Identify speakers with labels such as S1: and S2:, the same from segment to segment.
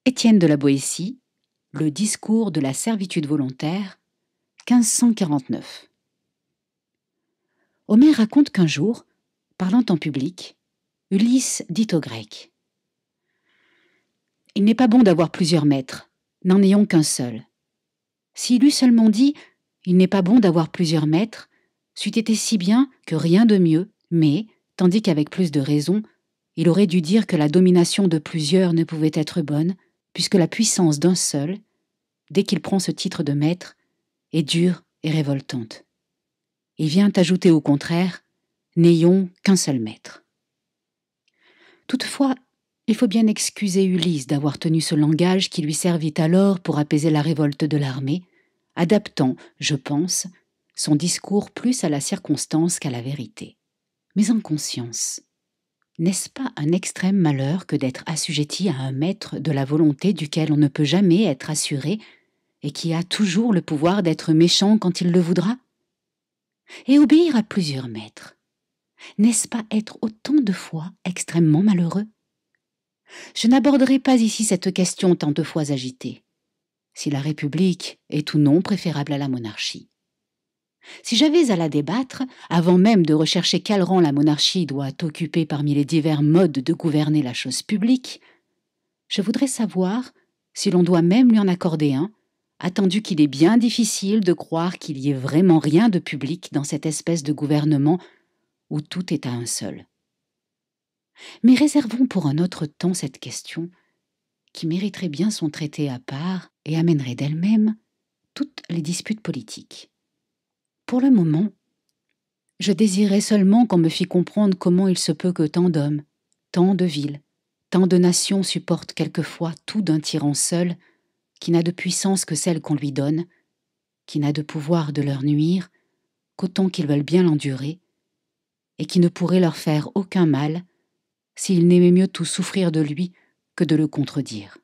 S1: Étienne de la Boétie, Le discours de la servitude volontaire, 1549. Homère raconte qu'un jour, parlant en public, Ulysse dit aux Grecs : « Il n'est pas bon d'avoir plusieurs maîtres, n'en ayons qu'un seul. S'il eût seulement dit : il n'est pas bon d'avoir plusieurs maîtres, c'eût été si bien que rien de mieux, mais, tandis qu'avec plus de raison, il aurait dû dire que la domination de plusieurs ne pouvait être bonne, puisque la puissance d'un seul, dès qu'il prend ce titre de maître, est dure et révoltante. Il vient ajouter au contraire : n'ayons qu'un seul maître. Toutefois, il faut bien excuser Ulysse d'avoir tenu ce langage qui lui servit alors pour apaiser la révolte de l'armée, adaptant, je pense, son discours plus à la circonstance qu'à la vérité. Mais en conscience, n'est-ce pas un extrême malheur que d'être assujetti à un maître de la volonté duquel on ne peut jamais être assuré et qui a toujours le pouvoir d'être méchant quand il le voudra ? Et obéir à plusieurs maîtres, n'est-ce pas être autant de fois extrêmement malheureux ? Je n'aborderai pas ici cette question tant de fois agitée. Si la République est ou non préférable à la monarchie. Si j'avais à la débattre, avant même de rechercher quel rang la monarchie doit occuper parmi les divers modes de gouverner la chose publique, je voudrais savoir si l'on doit même lui en accorder un, attendu qu'il est bien difficile de croire qu'il y ait vraiment rien de public dans cette espèce de gouvernement où tout est à un seul. Mais réservons pour un autre temps cette question, qui mériterait bien son traité à part et amènerait d'elle-même toutes les disputes politiques. Pour le moment, je désirais seulement qu'on me fît comprendre comment il se peut que tant d'hommes, tant de villes, tant de nations supportent quelquefois tout d'un tyran seul, qui n'a de puissance que celle qu'on lui donne, qui n'a de pouvoir de leur nuire qu'autant qu'ils veulent bien l'endurer, et qui ne pourrait leur faire aucun mal s'ils n'aimaient mieux tout souffrir de lui que de le contredire.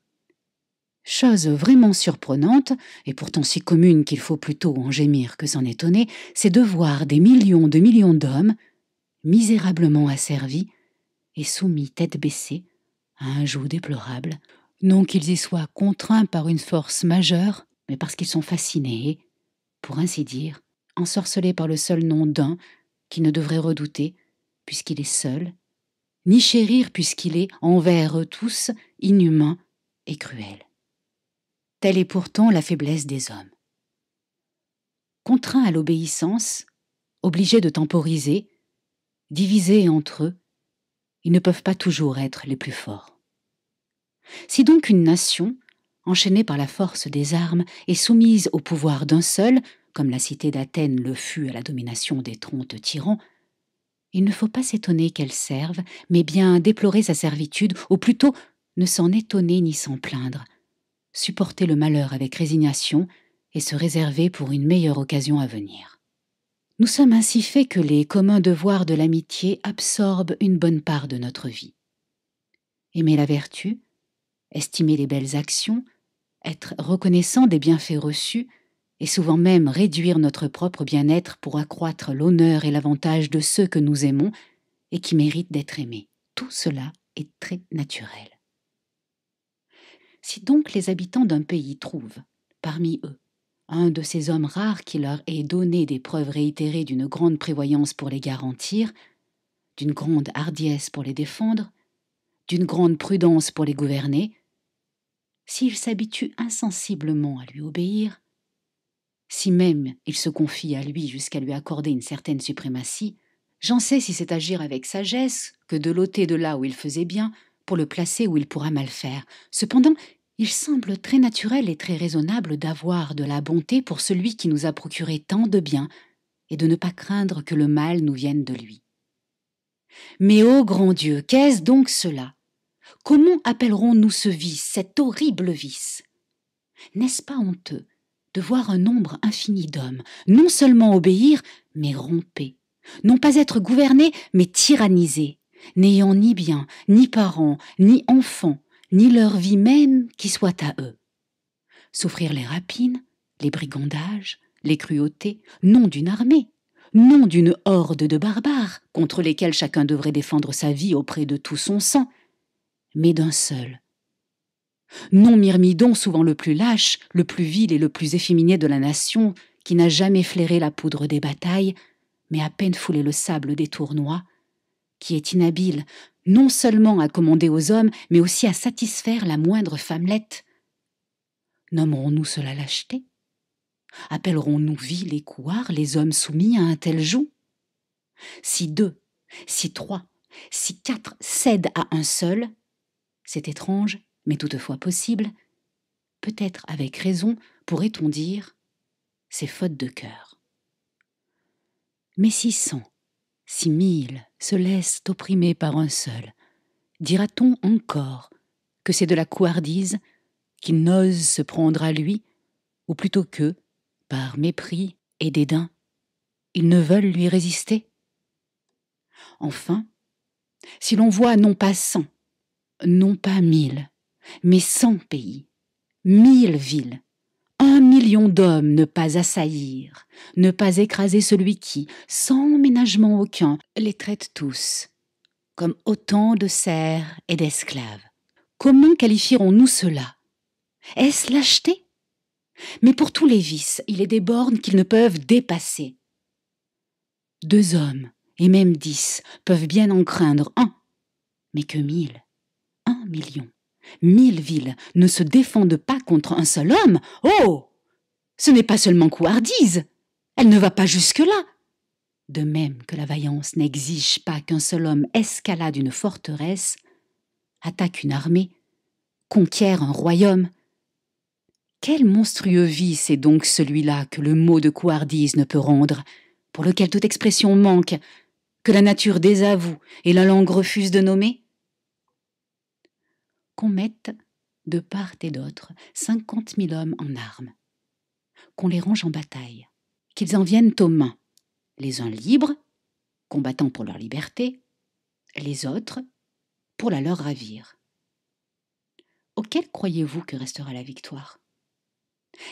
S1: Chose vraiment surprenante, et pourtant si commune qu'il faut plutôt en gémir que s'en étonner, c'est de voir des millions de millions d'hommes, misérablement asservis et soumis tête baissée à un joug déplorable, non qu'ils y soient contraints par une force majeure, mais parce qu'ils sont fascinés et, pour ainsi dire, ensorcelés par le seul nom d'un qu'ils ne devraient redouter, puisqu'il est seul, ni chérir puisqu'il est, envers eux tous, inhumain et cruel. Telle est pourtant la faiblesse des hommes. Contraints à l'obéissance, obligés de temporiser, divisés entre eux, ils ne peuvent pas toujours être les plus forts. Si donc une nation, enchaînée par la force des armes et soumise au pouvoir d'un seul, comme la cité d'Athènes le fut à la domination des Trontes tyrans, il ne faut pas s'étonner qu'elle serve, mais bien déplorer sa servitude, ou plutôt ne s'en étonner ni s'en plaindre, supporter le malheur avec résignation et se réserver pour une meilleure occasion à venir. Nous sommes ainsi faits que les communs devoirs de l'amitié absorbent une bonne part de notre vie. Aimer la vertu, estimer les belles actions, être reconnaissant des bienfaits reçus, et souvent même réduire notre propre bien-être pour accroître l'honneur et l'avantage de ceux que nous aimons et qui méritent d'être aimés. Tout cela est très naturel. Si donc les habitants d'un pays trouvent, parmi eux, un de ces hommes rares qui leur ait donné des preuves réitérées d'une grande prévoyance pour les garantir, d'une grande hardiesse pour les défendre, d'une grande prudence pour les gouverner, s'ils s'habituent insensiblement à lui obéir, si même il se confie à lui jusqu'à lui accorder une certaine suprématie, j'en sais si c'est agir avec sagesse que de l'ôter de là où il faisait bien pour le placer où il pourra mal faire. Cependant, il semble très naturel et très raisonnable d'avoir de la bonté pour celui qui nous a procuré tant de bien et de ne pas craindre que le mal nous vienne de lui. Mais ô grand Dieu, qu'est-ce donc cela ? Comment appellerons-nous ce vice, cet horrible vice ? N'est-ce pas honteux de voir un nombre infini d'hommes non seulement obéir, mais romper, non pas être gouvernés, mais tyrannisés, n'ayant ni bien, ni parents, ni enfants, ni leur vie même qui soit à eux. Souffrir les rapines, les brigandages, les cruautés, non d'une armée, non d'une horde de barbares contre lesquels chacun devrait défendre sa vie auprès de tout son sang, mais d'un seul, Non Myrmidon, souvent le plus lâche, le plus vil et le plus efféminé de la nation, qui n'a jamais flairé la poudre des batailles, mais à peine foulé le sable des tournois, qui est inhabile non seulement à commander aux hommes, mais aussi à satisfaire la moindre femmelette. Nommerons-nous cela lâcheté? Appellerons-nous vil et couard les hommes soumis à un tel joug? Si 2, si 3, si 4 cèdent à un seul, c'est étrange, mais toutefois possible, peut-être avec raison pourrait-on dire, c'est faute de cœur. Mais si 100, si 1000 se laissent opprimer par un seul, dira-t-on encore que c'est de la couardise, qu'ils n'osent se prendre à lui, ou plutôt que, par mépris et dédain, ils ne veulent lui résister? Enfin, si l'on voit non pas 100, non pas 1000, mais 100 pays, 1000 villes, 1 million d'hommes ne pas assaillir, ne pas écraser celui qui, sans ménagement aucun, les traite tous comme autant de serfs et d'esclaves. Comment qualifierons-nous cela? Est-ce lâcheté? Mais pour tous les vices, il est des bornes qu'ils ne peuvent dépasser. 2 hommes, et même 10, peuvent bien en craindre un, mais que 1000, 1 million, 1000 villes ne se défendent pas contre un seul homme. Oh! Ce n'est pas seulement couardise, elle ne va pas jusque-là. De même que la vaillance n'exige pas qu'un seul homme escalade une forteresse, attaque une armée, conquiert un royaume. Quel monstrueux vice est donc celui-là que le mot de couardise ne peut rendre, pour lequel toute expression manque, que la nature désavoue et la langue refuse de nommer? Qu'on mette de part et d'autre 50 000 hommes en armes, qu'on les range en bataille, qu'ils en viennent aux mains, les uns libres, combattant pour leur liberté, les autres pour la leur ravir. Auquel croyez-vous que restera la victoire?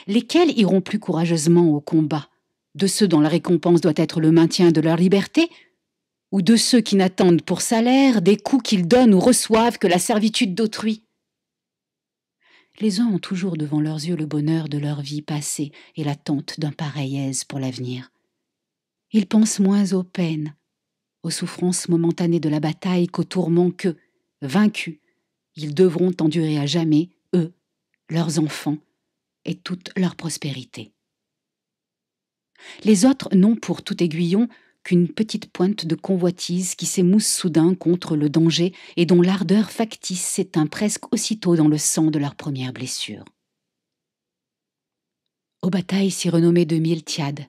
S1: Lesquels iront plus courageusement au combat? De ceux dont la récompense doit être le maintien de leur liberté, ou de ceux qui n'attendent pour salaire des coups qu'ils donnent ou reçoivent que la servitude d'autrui? Les uns ont toujours devant leurs yeux le bonheur de leur vie passée et l'attente d'un pareil aise pour l'avenir. Ils pensent moins aux peines, aux souffrances momentanées de la bataille qu'aux tourments que, vaincus, ils devront endurer à jamais, eux, leurs enfants et toute leur prospérité. Les autres n'ont pour tout aiguillon qu'une petite pointe de convoitise qui s'émousse soudain contre le danger et dont l'ardeur factice s'éteint presque aussitôt dans le sang de leur première blessure. Aux batailles si renommées de Miltiade,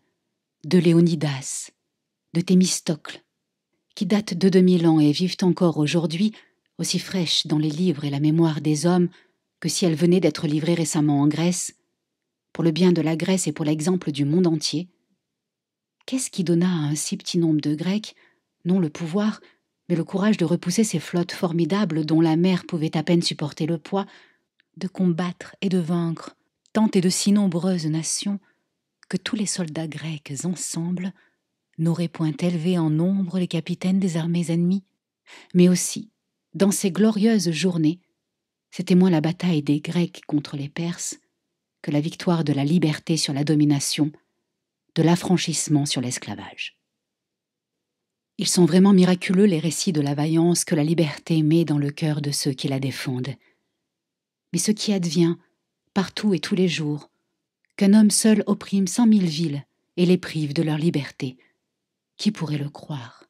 S1: de Léonidas, de Thémistocle, qui datent de 2000 ans et vivent encore aujourd'hui, aussi fraîches dans les livres et la mémoire des hommes que si elles venaient d'être livrées récemment en Grèce, pour le bien de la Grèce et pour l'exemple du monde entier. Qu'est-ce qui donna à un si petit nombre de Grecs, non le pouvoir, mais le courage de repousser ces flottes formidables dont la mer pouvait à peine supporter le poids, de combattre et de vaincre tant et de si nombreuses nations que tous les soldats grecs ensemble n'auraient point élevé en nombre les capitaines des armées ennemies? Mais aussi, dans ces glorieuses journées, c'était moins la bataille des Grecs contre les Perses que la victoire de la liberté sur la domination, de l'affranchissement sur l'esclavage. Ils sont vraiment miraculeux les récits de la vaillance que la liberté met dans le cœur de ceux qui la défendent. Mais ce qui advient, partout et tous les jours, qu'un homme seul opprime 100 000 villes et les prive de leur liberté, qui pourrait le croire,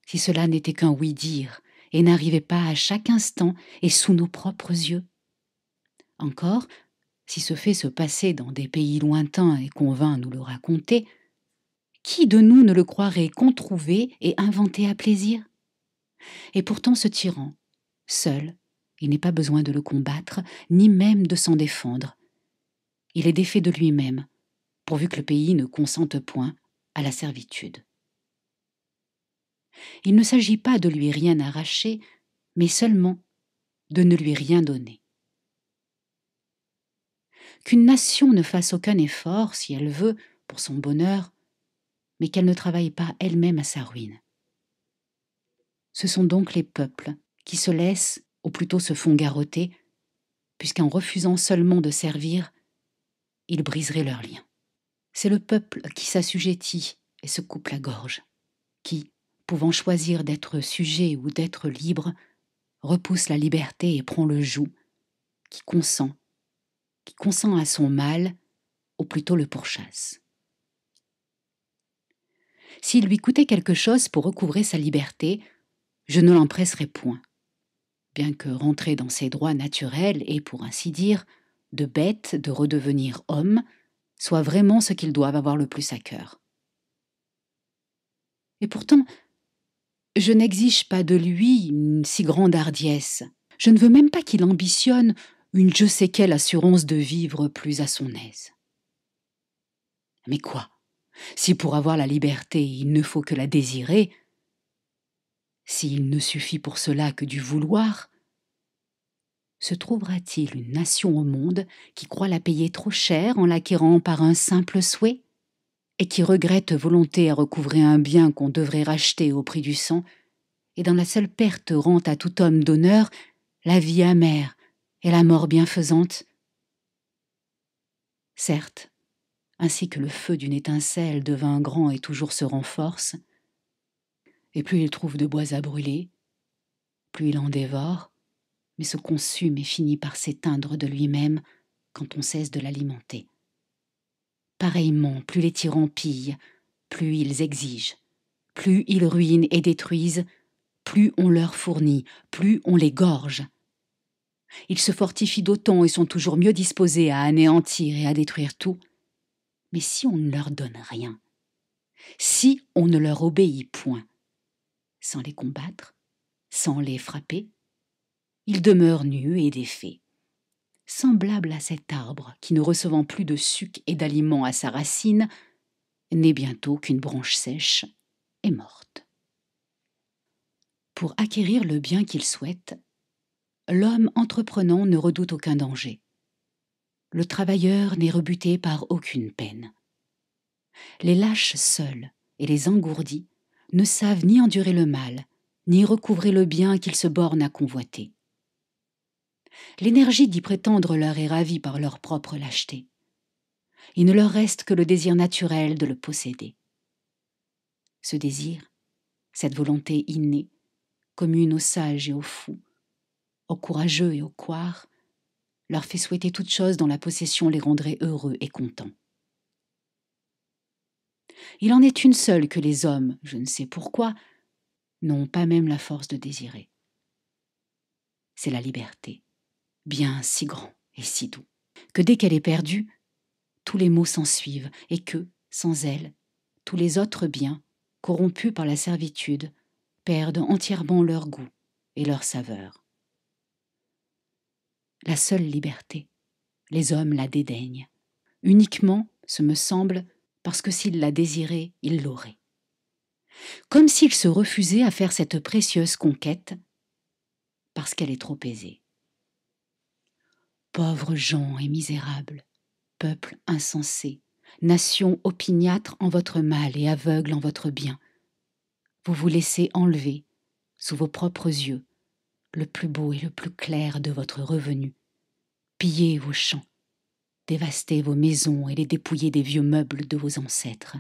S1: si cela n'était qu'un oui-dire et n'arrivait pas à chaque instant et sous nos propres yeux? Encore, si ce fait se passait dans des pays lointains et qu'on vint nous le raconter, qui de nous ne le croirait controuvé et inventé à plaisir? Et pourtant ce tyran, seul, il n'est pas besoin de le combattre, ni même de s'en défendre. Il est défait de lui-même, pourvu que le pays ne consente point à la servitude. Il ne s'agit pas de lui rien arracher, mais seulement de ne lui rien donner. Qu'une nation ne fasse aucun effort, si elle veut, pour son bonheur, mais qu'elle ne travaille pas elle-même à sa ruine. Ce sont donc les peuples qui se laissent, ou plutôt se font garrotter, puisqu'en refusant seulement de servir, ils briseraient leurs liens. C'est le peuple qui s'assujettit et se coupe la gorge, qui, pouvant choisir d'être sujet ou d'être libre, repousse la liberté et prend le joug, qui consent à son mal, ou plutôt le pourchasse. S'il lui coûtait quelque chose pour recouvrer sa liberté, je ne l'empresserais point, bien que rentrer dans ses droits naturels et, pour ainsi dire, de bête de redevenir homme, soit vraiment ce qu'ils doivent avoir le plus à cœur. Et pourtant, je n'exige pas de lui une si grande hardiesse. Je ne veux même pas qu'il ambitionne une je sais quelle assurance de vivre plus à son aise. Mais quoi ? Si pour avoir la liberté, il ne faut que la désirer, s'il ne suffit pour cela que du vouloir, se trouvera-t-il une nation au monde qui croit la payer trop cher en l'acquérant par un simple souhait, et qui regrette volonté à recouvrer un bien qu'on devrait racheter au prix du sang, et dans la seule perte rend à tout homme d'honneur la vie amère et la mort bienfaisante? Certes, ainsi que le feu d'une étincelle devint grand et toujours se renforce, et plus il trouve de bois à brûler, plus il en dévore, mais se consume et finit par s'éteindre de lui-même quand on cesse de l'alimenter. Pareillement, plus les tyrans pillent, plus ils exigent, plus ils ruinent et détruisent, plus on leur fournit, plus on les gorge. Ils se fortifient d'autant et sont toujours mieux disposés à anéantir et à détruire tout. Mais si on ne leur donne rien, si on ne leur obéit point, sans les combattre, sans les frapper, ils demeurent nus et défaits, semblables à cet arbre qui, ne recevant plus de suc et d'aliments à sa racine, n'est bientôt qu'une branche sèche et morte. Pour acquérir le bien qu'il souhaite, l'homme entreprenant ne redoute aucun danger. Le travailleur n'est rebuté par aucune peine. Les lâches seuls et les engourdis ne savent ni endurer le mal, ni recouvrer le bien qu'ils se bornent à convoiter. L'énergie d'y prétendre leur est ravie par leur propre lâcheté. Il ne leur reste que le désir naturel de le posséder. Ce désir, cette volonté innée, commune aux sages et aux fous, aux courageux et aux couards, leur fait souhaiter toute chose dont la possession les rendrait heureux et contents. Il en est une seule que les hommes, je ne sais pourquoi, n'ont pas même la force de désirer. C'est la liberté, bien si grand et si doux, que dès qu'elle est perdue, tous les maux s'ensuivent et que, sans elle, tous les autres biens, corrompus par la servitude, perdent entièrement leur goût et leur saveur. La seule liberté, les hommes la dédaignent, uniquement, ce me semble, parce que s'ils la désiraient, ils l'auraient. Comme s'ils se refusaient à faire cette précieuse conquête, parce qu'elle est trop aisée. Pauvres gens et misérables, peuple insensé, nation opiniâtre en votre mal et aveugle en votre bien, vous vous laissez enlever, sous vos propres yeux, le plus beau et le plus clair de votre revenu, piller vos champs, dévaster vos maisons et les dépouiller des vieux meubles de vos ancêtres.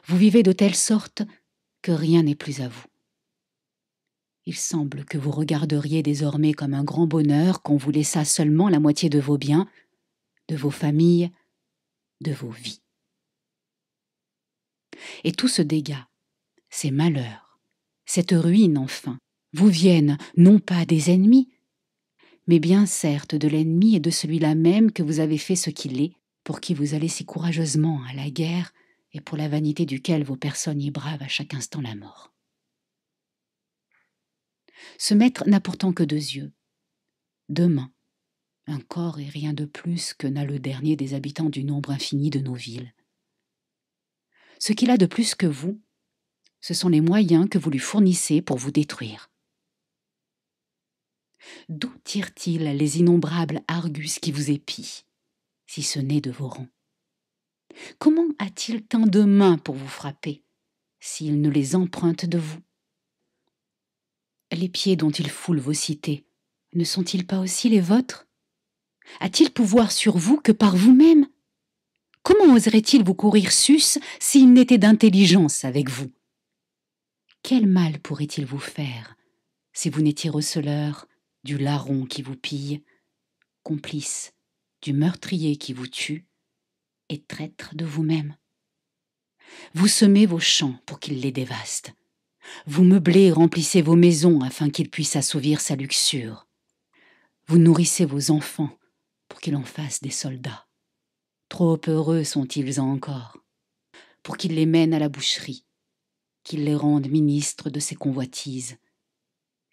S1: Vous vivez de telle sorte que rien n'est plus à vous. Il semble que vous regarderiez désormais comme un grand bonheur qu'on vous laissât seulement la moitié de vos biens, de vos familles, de vos vies. Et tout ce dégât, ces malheurs, cette ruine enfin, vous viennent non pas des ennemis, mais bien certes de l'ennemi et de celui-là même que vous avez fait ce qu'il est, pour qui vous allez si courageusement à la guerre et pour la vanité duquel vos personnes y bravent à chaque instant la mort. Ce maître n'a pourtant que 2 yeux, 2 mains, un corps et rien de plus que n'a le dernier des habitants du nombre infini de nos villes. Ce qu'il a de plus que vous, ce sont les moyens que vous lui fournissez pour vous détruire. D'où tire-t-il les innombrables argus qui vous épient, si ce n'est de vos rangs? Comment a-t-il tant de mains pour vous frapper, s'il ne les emprunte de vous? Les pieds dont il foule vos cités ne sont-ils pas aussi les vôtres? A-t-il pouvoir sur vous que par vous-même? Comment oserait-il vous courir sus s'il n'était d'intelligence avec vous? Quel mal pourrait-il vous faire si vous n'étiez receleur du larron qui vous pille, complice du meurtrier qui vous tue et traître de vous-même? Vous semez vos champs pour qu'il les dévaste. Vous meublez et remplissez vos maisons afin qu'il puisse assouvir sa luxure. Vous nourrissez vos enfants pour qu'il en fasse des soldats. Trop heureux sont-ils encore pour qu'il les mène à la boucherie, qu'il les rende ministres de ses convoitises,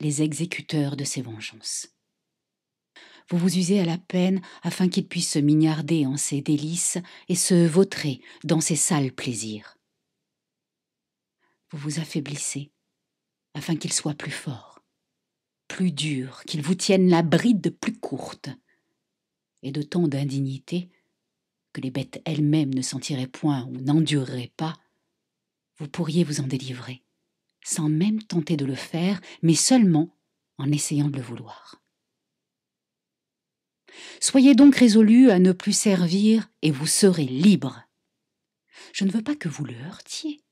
S1: les exécuteurs de ses vengeances. Vous vous usez à la peine afin qu'il puisse se mignarder en ses délices et se vautrer dans ses sales plaisirs. Vous vous affaiblissez afin qu'il soit plus fort, plus dur, qu'il vous tienne la bride plus courte, et de tant d'indignité que les bêtes elles-mêmes ne sentiraient point ou n'endureraient pas, vous pourriez vous en délivrer, sans même tenter de le faire, mais seulement en essayant de le vouloir. Soyez donc résolus à ne plus servir et vous serez libres. Je ne veux pas que vous le heurtiez,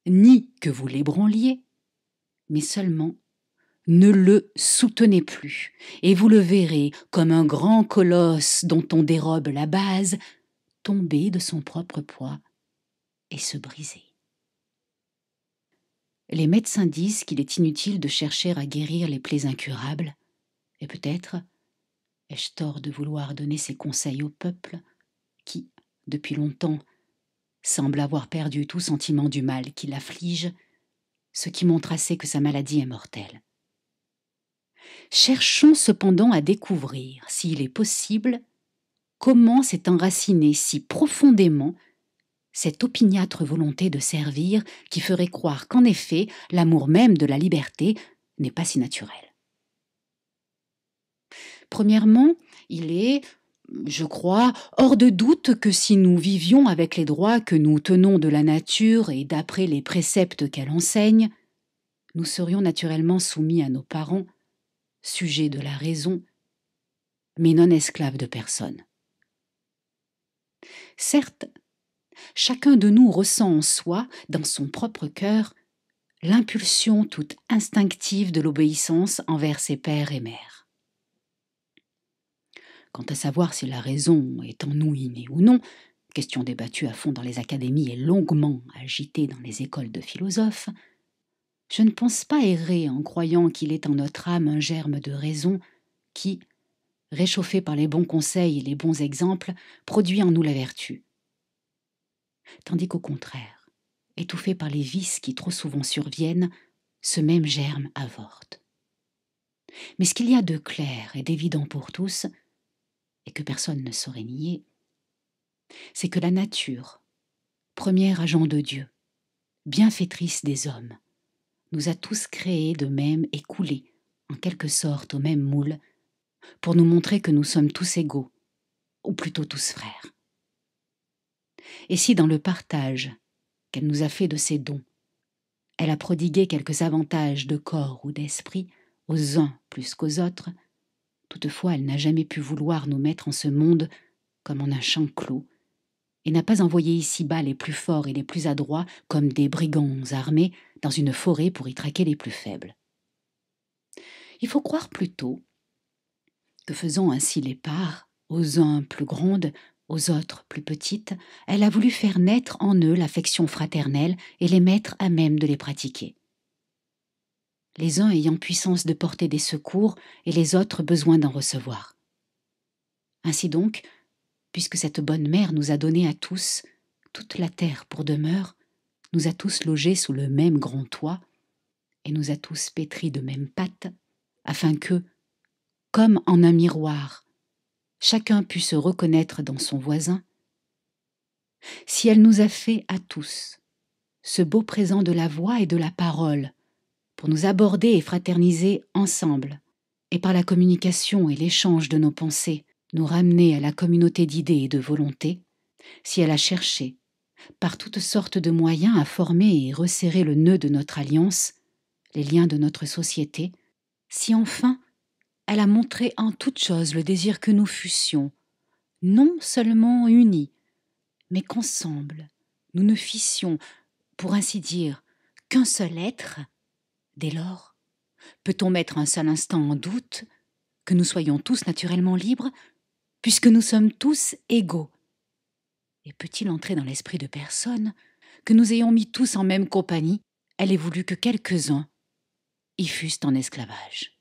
S1: ni que vous l'ébranliez, mais seulement ne le soutenez plus, et vous le verrez comme un grand colosse dont on dérobe la base, tomber de son propre poids et se briser. Les médecins disent qu'il est inutile de chercher à guérir les plaies incurables, et peut-être ai-je tort de vouloir donner ces conseils au peuple qui, depuis longtemps, semble avoir perdu tout sentiment du mal qui l'afflige, ce qui montre assez que sa maladie est mortelle. Cherchons cependant à découvrir, s'il est possible, comment s'est enracinée si profondément cette opiniâtre volonté de servir qui ferait croire qu'en effet l'amour même de la liberté n'est pas si naturel. Premièrement, il est, je crois, hors de doute que si nous vivions avec les droits que nous tenons de la nature et d'après les préceptes qu'elle enseigne, nous serions naturellement soumis à nos parents, sujets de la raison, mais non esclaves de personne. Certes, chacun de nous ressent en soi, dans son propre cœur, l'impulsion toute instinctive de l'obéissance envers ses pères et mères. Quant à savoir si la raison est en nous innée ou non, question débattue à fond dans les académies et longuement agitée dans les écoles de philosophes, je ne pense pas errer en croyant qu'il est en notre âme un germe de raison qui, réchauffé par les bons conseils et les bons exemples, produit en nous la vertu. Tandis qu'au contraire, étouffé par les vices qui trop souvent surviennent, ce même germe avorte. Mais ce qu'il y a de clair et d'évident pour tous, et que personne ne saurait nier, c'est que la nature, premier agent de Dieu, bienfaitrice des hommes, nous a tous créés de même et coulés, en quelque sorte, au même moule, pour nous montrer que nous sommes tous égaux, ou plutôt tous frères. Et si dans le partage qu'elle nous a fait de ses dons, elle a prodigué quelques avantages de corps ou d'esprit aux uns plus qu'aux autres, toutefois elle n'a jamais pu vouloir nous mettre en ce monde comme en un champ clos, et n'a pas envoyé ici-bas les plus forts et les plus adroits comme des brigands armés dans une forêt pour y traquer les plus faibles. Il faut croire plutôt que faisant ainsi les parts, aux uns plus grandes, aux autres plus petites, elle a voulu faire naître en eux l'affection fraternelle et les mettre à même de les pratiquer. Les uns ayant puissance de porter des secours et les autres besoin d'en recevoir. Ainsi donc, puisque cette bonne mère nous a donné à tous toute la terre pour demeure, nous a tous logés sous le même grand toit, et nous a tous pétris de même pâte, afin que, comme en un miroir, chacun pût se reconnaître dans son voisin, si elle nous a fait à tous ce beau présent de la voix et de la parole, pour nous aborder et fraterniser ensemble, et par la communication et l'échange de nos pensées, nous ramener à la communauté d'idées et de volontés, si elle a cherché, par toutes sortes de moyens, à former et resserrer le nœud de notre alliance, les liens de notre société, si enfin elle a montré en toute chose le désir que nous fussions, non seulement unis, mais qu'ensemble nous ne fissions, pour ainsi dire, qu'un seul être. Dès lors, peut-on mettre un seul instant en doute que nous soyons tous naturellement libres, puisque nous sommes tous égaux? Et peut-il entrer dans l'esprit de personne que nous ayons mis tous en même compagnie, elle ait voulu que quelques-uns y fussent en esclavage?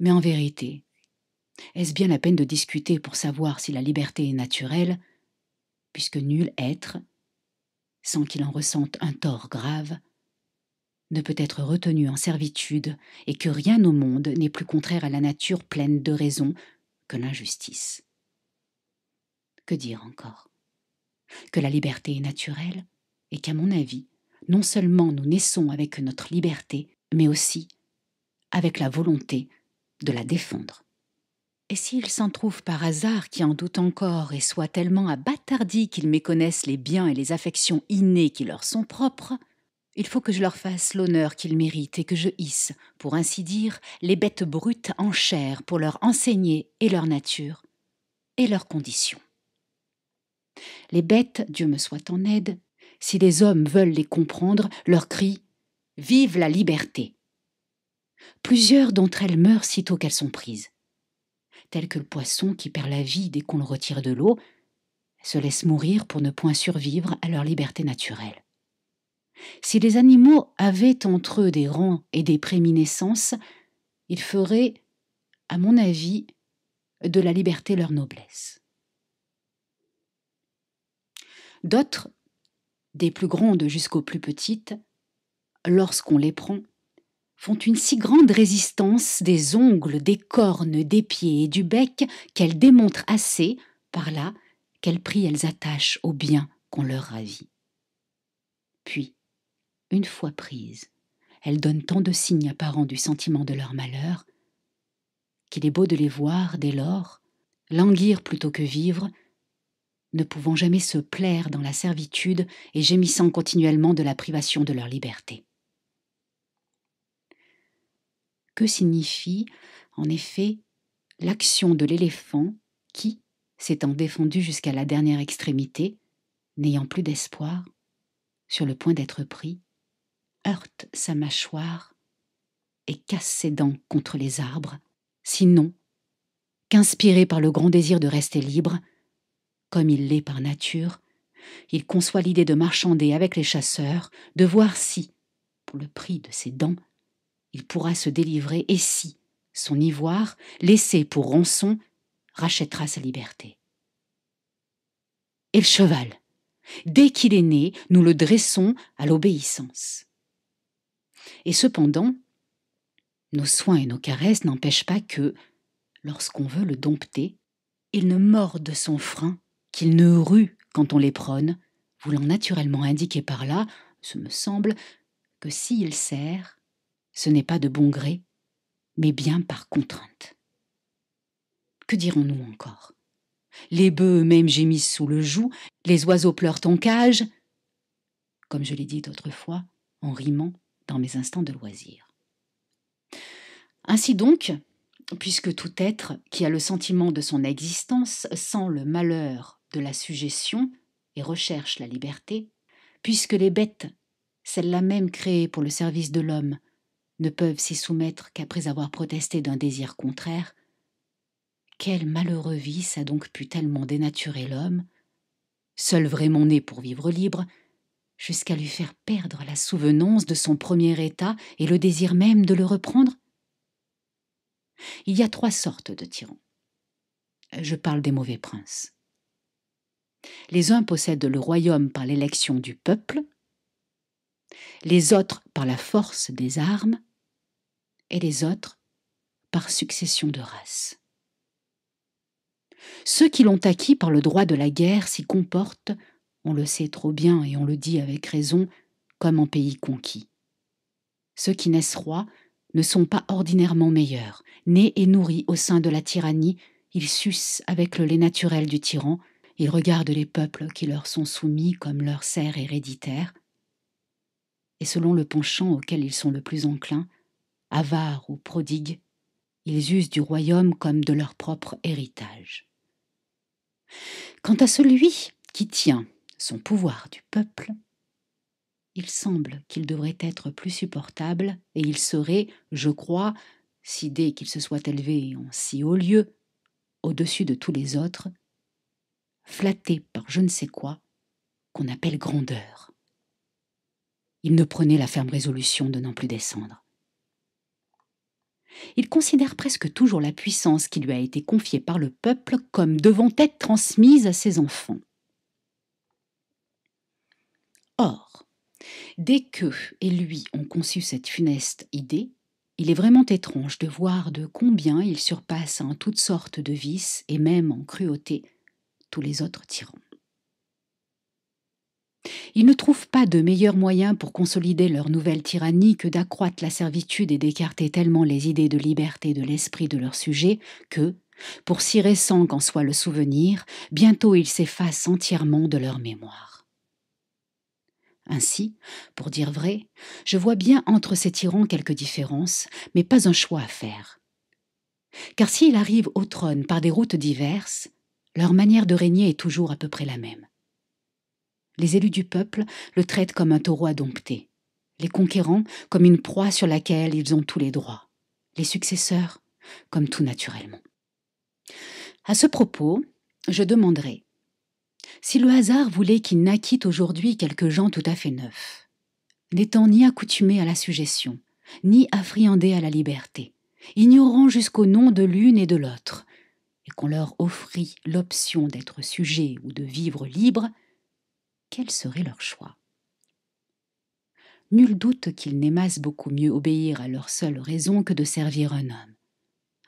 S1: Mais en vérité, est-ce bien la peine de discuter pour savoir si la liberté est naturelle, puisque nul être, sans qu'il en ressente un tort grave, ne peut être retenu en servitude et que rien au monde n'est plus contraire à la nature pleine de raison que l'injustice? Que dire encore? Que la liberté est naturelle et qu'à mon avis, non seulement nous naissons avec notre liberté, mais aussi avec la volonté de la défendre. Et s'il s'en trouve par hasard qui en doutent encore et soient tellement abâtardis qu'ils méconnaissent les biens et les affections innées qui leur sont propres, il faut que je leur fasse l'honneur qu'ils méritent et que je hisse, pour ainsi dire, les bêtes brutes en chair pour leur enseigner et leur nature et leurs conditions. Les bêtes, Dieu me soit en aide, si les hommes veulent les comprendre, leur crient « Vive la liberté !» Plusieurs d'entre elles meurent sitôt qu'elles sont prises. Tel que le poisson qui perd la vie dès qu'on le retire de l'eau, se laisse mourir pour ne point survivre à leur liberté naturelle. Si les animaux avaient entre eux des rangs et des préminescences, ils feraient, à mon avis, de la liberté leur noblesse. D'autres, des plus grandes jusqu'aux plus petites, lorsqu'on les prend, font une si grande résistance des ongles, des cornes, des pieds et du bec qu'elles démontrent assez, par là, quel prix elles attachent au bien qu'on leur ravit. Puis, une fois prises, elles donnent tant de signes apparents du sentiment de leur malheur qu'il est beau de les voir, dès lors, languir plutôt que vivre, ne pouvant jamais se plaire dans la servitude et gémissant continuellement de la privation de leur liberté. Que signifie, en effet, l'action de l'éléphant qui, s'étant défendu jusqu'à la dernière extrémité, n'ayant plus d'espoir, sur le point d'être pris, heurte sa mâchoire et casse ses dents contre les arbres, sinon qu'inspiré par le grand désir de rester libre, comme il l'est par nature, il conçoit l'idée de marchander avec les chasseurs, de voir si, pour le prix de ses dents, il pourra se délivrer et si son ivoire, laissé pour rançon, rachètera sa liberté. Et le cheval, dès qu'il est né, nous le dressons à l'obéissance. Et cependant, nos soins et nos caresses n'empêchent pas que, lorsqu'on veut le dompter, il ne morde son frein, qu'il ne rue quand on l'éperonne, voulant naturellement indiquer par là, ce me semble, que s'il serre, ce n'est pas de bon gré, mais bien par contrainte. Que dirons-nous encore? Les bœufs eux-mêmes gémissent sous le joug, les oiseaux pleurent en cage, comme je l'ai dit autrefois, en rimant dans mes instants de loisir. Ainsi donc, puisque tout être qui a le sentiment de son existence sent le malheur de la sujétion et recherche la liberté, puisque les bêtes, celles-là même créées pour le service de l'homme, ne peuvent s'y soumettre qu'après avoir protesté d'un désir contraire, quel malheureux vice a donc pu tellement dénaturer l'homme, seul vraiment né pour vivre libre, jusqu'à lui faire perdre la souvenance de son premier état et le désir même de le reprendre? Il y a 3 sortes de tyrans. Je parle des mauvais princes. Les uns possèdent le royaume par l'élection du peuple, les autres par la force des armes, et les autres par succession de races. Ceux qui l'ont acquis par le droit de la guerre s'y comportent, on le sait trop bien et on le dit avec raison, comme en pays conquis. Ceux qui naissent rois ne sont pas ordinairement meilleurs. Nés et nourris au sein de la tyrannie, ils sucent avec le lait naturel du tyran, ils regardent les peuples qui leur sont soumis comme leurs serfs héréditaires, et selon le penchant auquel ils sont le plus enclins, avares ou prodigues, ils usent du royaume comme de leur propre héritage. Quant à celui qui tient son pouvoir du peuple, il semble qu'il devrait être plus supportable et il serait, je crois, si dès qu'il se soit élevé en si haut lieu, au-dessus de tous les autres, flatté par je ne sais quoi, qu'on appelle grandeur. Il ne prenait la ferme résolution de n'en plus descendre. Il considère presque toujours la puissance qui lui a été confiée par le peuple comme devant être transmise à ses enfants. Or, dès qu'eux et lui ont conçu cette funeste idée, il est vraiment étrange de voir de combien il surpasse en toutes sortes de vices et même en cruauté tous les autres tyrans. Ils ne trouvent pas de meilleur moyen pour consolider leur nouvelle tyrannie que d'accroître la servitude et d'écarter tellement les idées de liberté de l'esprit de leurs sujets que, pour si récent qu'en soit le souvenir, bientôt ils s'effacent entièrement de leur mémoire. Ainsi, pour dire vrai, je vois bien entre ces tyrans quelques différences, mais pas un choix à faire. Car s'ils arrivent au trône par des routes diverses, leur manière de régner est toujours à peu près la même. Les élus du peuple le traitent comme un taureau à dompter, les conquérants comme une proie sur laquelle ils ont tous les droits, les successeurs comme tout naturellement. À ce propos, je demanderai si le hasard voulait qu'il naquît aujourd'hui quelques gens tout à fait neufs, n'étant ni accoutumés à la suggestion, ni affriandés à la liberté, ignorant jusqu'au nom de l'une et de l'autre, et qu'on leur offrit l'option d'être sujets ou de vivre libres, quel serait leur choix? Nul doute qu'ils n'aimassent beaucoup mieux obéir à leur seule raison que de servir un homme,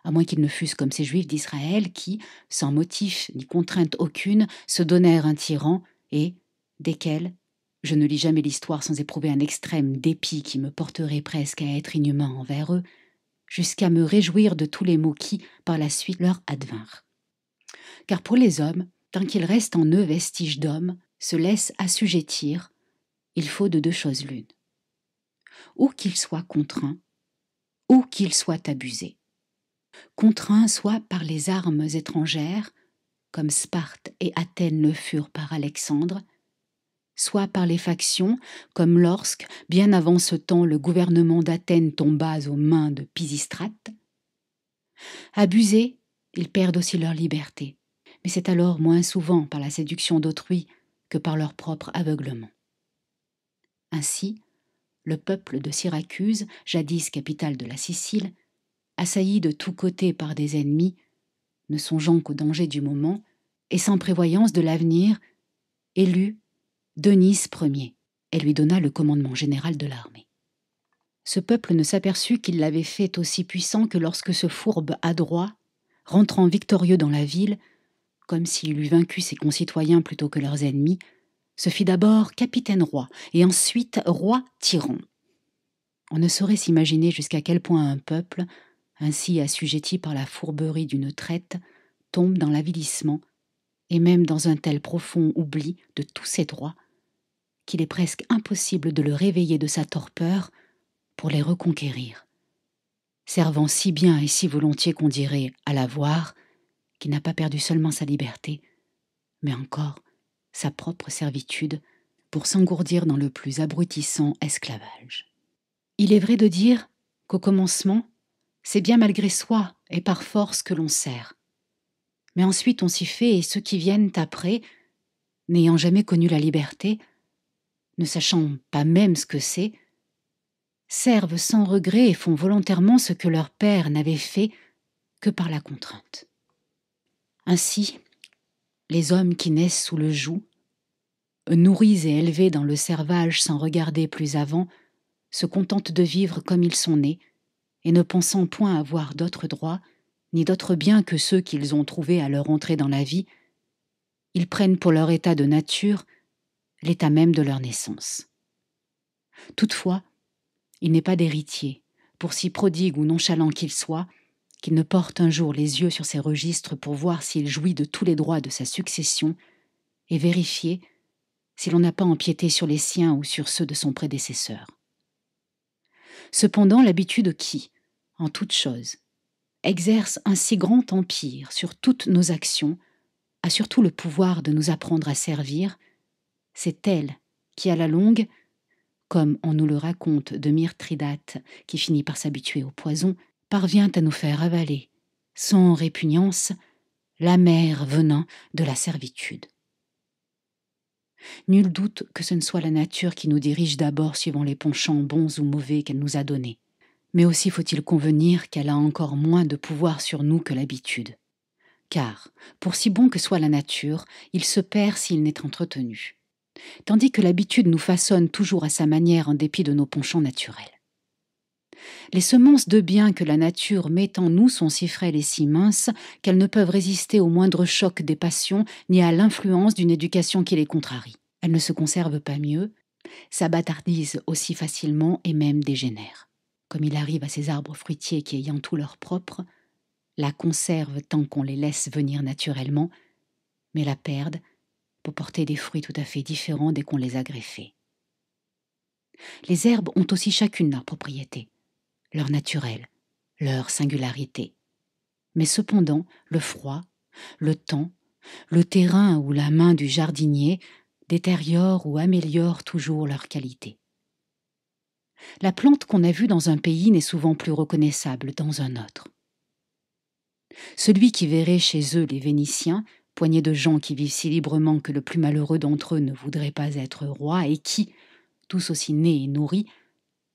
S1: à moins qu'ils ne fussent comme ces Juifs d'Israël qui, sans motif ni contrainte aucune, se donnèrent un tyran et, desquels, je ne lis jamais l'histoire sans éprouver un extrême dépit qui me porterait presque à être inhumain envers eux, jusqu'à me réjouir de tous les maux qui, par la suite, leur advinrent. Car pour les hommes, tant qu'il reste en eux vestige d'hommes, se laissent assujettir, il faut de deux choses l'une. Ou qu'ils soient contraints, ou qu'ils soient abusés. Contraints soit par les armes étrangères, comme Sparte et Athènes le furent par Alexandre, soit par les factions, comme lorsque, bien avant ce temps, le gouvernement d'Athènes tomba aux mains de Pisistrate. Abusés, ils perdent aussi leur liberté, mais c'est alors moins souvent par la séduction d'autrui que par leur propre aveuglement. Ainsi, le peuple de Syracuse, jadis capitale de la Sicile, assailli de tous côtés par des ennemis, ne songeant qu'au danger du moment, et sans prévoyance de l'avenir, élut Denys Ier, et lui donna le commandement général de l'armée. Ce peuple ne s'aperçut qu'il l'avait fait aussi puissant que lorsque ce fourbe adroit, rentrant victorieux dans la ville, comme s'il eût vaincu ses concitoyens plutôt que leurs ennemis, se fit d'abord capitaine-roi et ensuite roi-tyran. On ne saurait s'imaginer jusqu'à quel point un peuple, ainsi assujetti par la fourberie d'une traite, tombe dans l'avilissement et même dans un tel profond oubli de tous ses droits qu'il est presque impossible de le réveiller de sa torpeur pour les reconquérir, servant si bien et si volontiers qu'on dirait, à la voir, qu'il n'a pas perdu seulement sa liberté, mais encore sa propre servitude pour s'engourdir dans le plus abrutissant esclavage. Il est vrai de dire qu'au commencement, c'est bien malgré soi et par force que l'on sert. Mais ensuite on s'y fait et ceux qui viennent après, n'ayant jamais connu la liberté, ne sachant pas même ce que c'est, servent sans regret et font volontairement ce que leur père n'avait fait que par la contrainte. Ainsi, les hommes qui naissent sous le joug, nourris et élevés dans le servage sans regarder plus avant, se contentent de vivre comme ils sont nés, et ne pensant point avoir d'autres droits, ni d'autres biens que ceux qu'ils ont trouvés à leur entrée dans la vie, ils prennent pour leur état de nature l'état même de leur naissance. Toutefois, il n'est pas d'héritier, pour si prodigue ou nonchalant qu'il soit, qu'il ne porte un jour les yeux sur ses registres pour voir s'il jouit de tous les droits de sa succession et vérifier si l'on n'a pas empiété sur les siens ou sur ceux de son prédécesseur. Cependant, l'habitude qui, en toute chose, exerce un si grand empire sur toutes nos actions, a surtout le pouvoir de nous apprendre à servir, c'est elle qui, à la longue, comme on nous le raconte de Mithridate, qui finit par s'habituer au poison, parvient à nous faire avaler, sans répugnance, l'amer venin de la servitude. Nul doute que ce ne soit la nature qui nous dirige d'abord suivant les penchants bons ou mauvais qu'elle nous a donnés. Mais aussi faut-il convenir qu'elle a encore moins de pouvoir sur nous que l'habitude. Car, pour si bon que soit la nature, il se perd s'il n'est entretenu. Tandis que l'habitude nous façonne toujours à sa manière en dépit de nos penchants naturels. Les semences de bien que la nature met en nous sont si frêles et si minces qu'elles ne peuvent résister au moindre choc des passions ni à l'influence d'une éducation qui les contrarie. Elles ne se conservent pas mieux, s'abâtardisent aussi facilement et même dégénèrent. Comme il arrive à ces arbres fruitiers qui, ayant tout leur propre, la conservent tant qu'on les laisse venir naturellement, mais la perdent pour porter des fruits tout à fait différents dès qu'on les a greffés. Les herbes ont aussi chacune leur propriété, leur naturel, leur singularité. Mais cependant, le froid, le temps, le terrain ou la main du jardinier détériorent ou améliorent toujours leur qualité. La plante qu'on a vue dans un pays n'est souvent plus reconnaissable dans un autre. Celui qui verrait chez eux les Vénitiens, poignée de gens qui vivent si librement que le plus malheureux d'entre eux ne voudrait pas être roi et qui, tous aussi nés et nourris,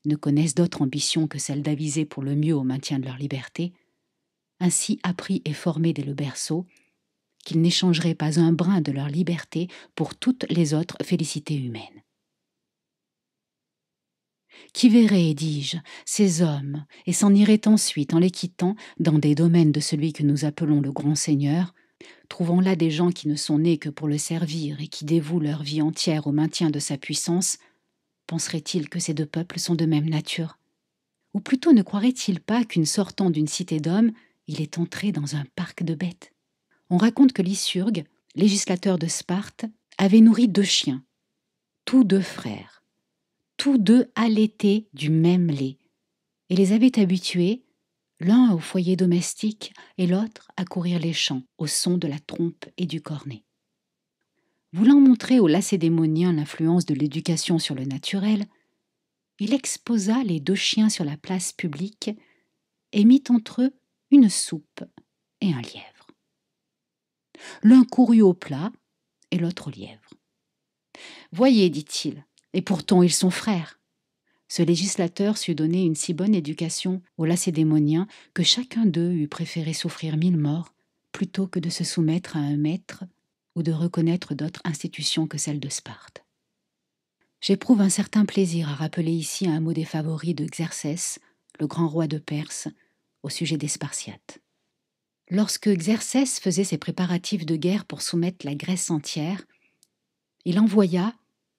S1: ne connaissent d'autre ambition que celle d'aviser pour le mieux au maintien de leur liberté, ainsi appris et formés dès le berceau, qu'ils n'échangeraient pas un brin de leur liberté pour toutes les autres félicités humaines. Qui verrait, dis-je, ces hommes, et s'en irait ensuite en les quittant dans des domaines de celui que nous appelons le grand Seigneur, trouvant là des gens qui ne sont nés que pour le servir et qui dévouent leur vie entière au maintien de sa puissance, penserait-il que ces deux peuples sont de même nature? Ou plutôt ne croirait-il pas qu'une sortant d'une cité d'hommes, il est entré dans un parc de bêtes? On raconte que Lycurgue, législateur de Sparte, avait nourri 2 chiens, tous 2 frères, tous 2 allaités du même lait, et les avait habitués, l'un au foyer domestique et l'autre à courir les champs au son de la trompe et du cornet. Voulant montrer aux Lacédémoniens l'influence de l'éducation sur le naturel, il exposa les 2 chiens sur la place publique et mit entre eux une soupe et un lièvre. L'un courut au plat et l'autre au lièvre. « Voyez, dit-il, et pourtant ils sont frères. » Ce législateur sut donner une si bonne éducation aux Lacédémoniens que chacun d'eux eût préféré souffrir 1000 morts plutôt que de se soumettre à un maître ou de reconnaître d'autres institutions que celle de Sparte. J'éprouve un certain plaisir à rappeler ici un mot des favoris de Xerxès, le grand roi de Perse, au sujet des Spartiates. Lorsque Xerxès faisait ses préparatifs de guerre pour soumettre la Grèce entière, il envoya,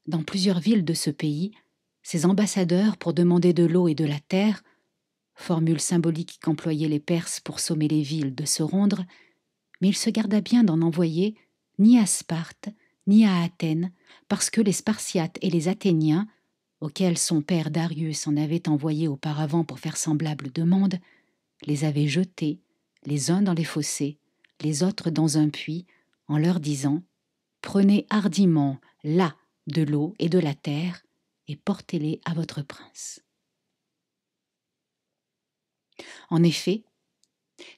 S1: dans plusieurs villes de ce pays, ses ambassadeurs pour demander de l'eau et de la terre, formule symbolique qu'employaient les Perses pour sommer les villes de se rendre, mais il se garda bien d'en envoyer ni à Sparte, ni à Athènes, parce que les Spartiates et les Athéniens, auxquels son père Darius en avait envoyé auparavant pour faire semblable demande, les avaient jetés, les uns dans les fossés, les autres dans un puits, en leur disant « Prenez hardiment là de l'eau et de la terre, et portez-les à votre prince. » En effet,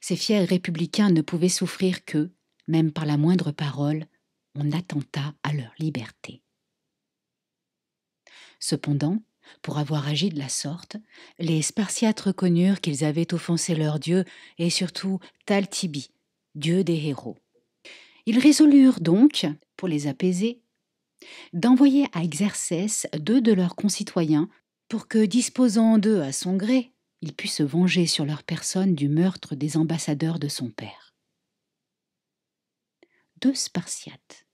S1: ces fiers républicains ne pouvaient souffrir que, même par la moindre parole, on attentât à leur liberté. Cependant, pour avoir agi de la sorte, les Spartiates reconnurent qu'ils avaient offensé leur dieu et surtout Talthybi, dieu des héros. Ils résolurent donc, pour les apaiser, d'envoyer à Xerxès 2 de leurs concitoyens pour que, disposant d'eux à son gré, il pût se venger sur leur personne du meurtre des ambassadeurs de son père. 2 Spartiates,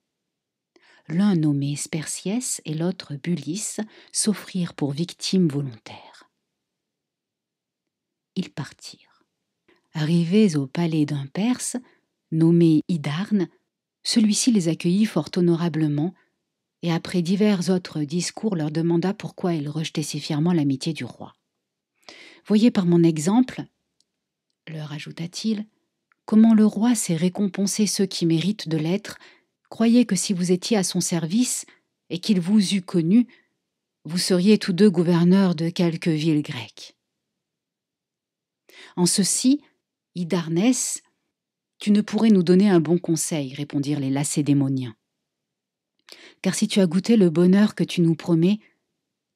S1: l'un nommé Spersiès et l'autre Bulis, s'offrirent pour victimes volontaires. Ils partirent. Arrivés au palais d'un Perse, nommé Hydarne, celui-ci les accueillit fort honorablement et après divers autres discours leur demanda pourquoi ils rejetaient si fièrement l'amitié du roi. Voyez par mon exemple leur ajouta-t-il, comment le roi sait récompenser ceux qui méritent de l'être, croyez que si vous étiez à son service et qu'il vous eût connu, vous seriez tous deux gouverneurs de quelque ville grecque. En ceci, Hydarnès, tu ne pourrais nous donner un bon conseil, répondirent les Lacédémoniens. Car si tu as goûté le bonheur que tu nous promets,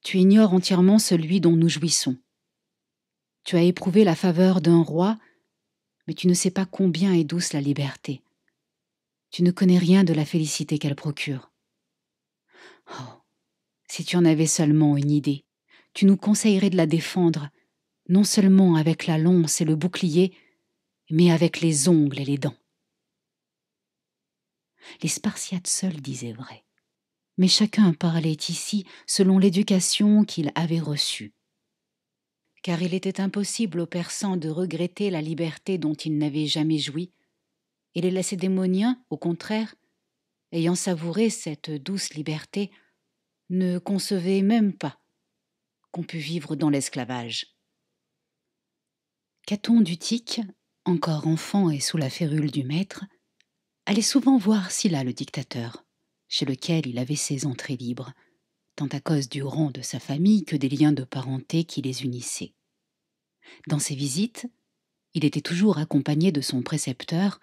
S1: tu ignores entièrement celui dont nous jouissons. Tu as éprouvé la faveur d'un roi, mais tu ne sais pas combien est douce la liberté. Tu ne connais rien de la félicité qu'elle procure. Oh, si tu en avais seulement une idée, tu nous conseillerais de la défendre, non seulement avec la lance et le bouclier, mais avec les ongles et les dents. Les Spartiates seuls disaient vrai, mais chacun parlait ici selon l'éducation qu'il avait reçue. Car il était impossible aux Persans de regretter la liberté dont ils n'avaient jamais joui, et les Lacédémoniens, au contraire, ayant savouré cette douce liberté, ne concevaient même pas qu'on pût vivre dans l'esclavage. Caton d'Utique, encore enfant et sous la férule du maître, allait souvent voir Sylla le dictateur, chez lequel il avait ses entrées libres, tant à cause du rang de sa famille que des liens de parenté qui les unissaient. Dans ses visites, il était toujours accompagné de son précepteur,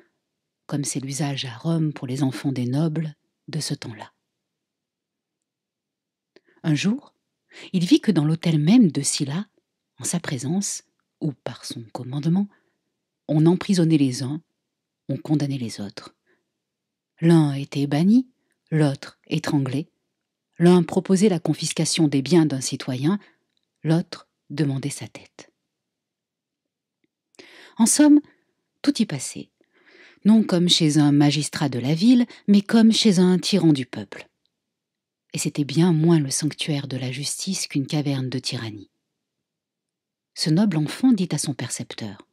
S1: comme c'est l'usage à Rome pour les enfants des nobles de ce temps-là. Un jour, il vit que dans l'hôtel même de Sylla, en sa présence, ou par son commandement, on emprisonnait les uns, on condamnait les autres. L'un était banni, l'autre étranglé, l'un proposait la confiscation des biens d'un citoyen, l'autre demandait sa tête. En somme, tout y passait, non comme chez un magistrat de la ville, mais comme chez un tyran du peuple. Et c'était bien moins le sanctuaire de la justice qu'une caverne de tyrannie. Ce noble enfant dit à son percepteur :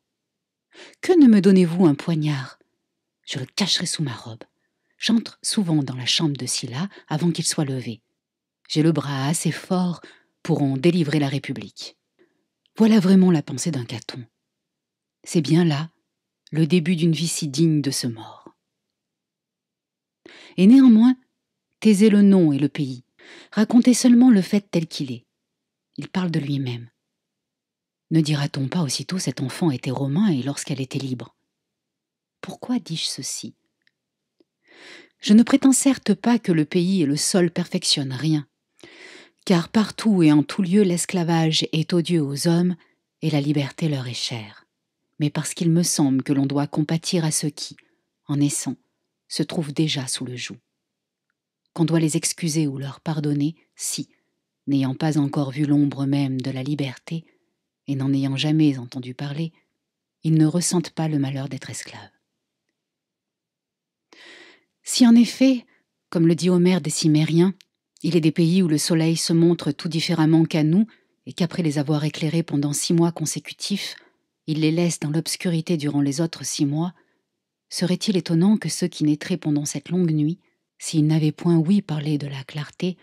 S1: « Que ne me donnez-vous un poignard ? Je le cacherai sous ma robe. J'entre souvent dans la chambre de Sylla avant qu'il soit levé. J'ai le bras assez fort pour en délivrer la République. » Voilà vraiment la pensée d'un Caton. C'est bien là le début d'une vie si digne de ce mort. Et néanmoins, taisez le nom et le pays. Racontez seulement le fait tel qu'il est. Il parle de lui-même. Ne dira-t-on pas aussitôt cet enfant était romain et lorsqu'elle était libre ? Pourquoi dis-je ceci ? Je ne prétends certes pas que le pays et le sol perfectionnent rien, car partout et en tout lieu l'esclavage est odieux aux hommes et la liberté leur est chère, mais parce qu'il me semble que l'on doit compatir à ceux qui, en naissant, se trouvent déjà sous le joug. Qu'on doit les excuser ou leur pardonner si, n'ayant pas encore vu l'ombre même de la liberté, et n'en ayant jamais entendu parler, ils ne ressentent pas le malheur d'être esclaves. Si en effet, comme le dit Homère des Cimériens, il est des pays où le soleil se montre tout différemment qu'à nous, et qu'après les avoir éclairés pendant 6 mois consécutifs, il les laisse dans l'obscurité durant les autres 6 mois, serait-il étonnant que ceux qui naîtraient pendant cette longue nuit, s'ils n'avaient point ouï parler de la clarté,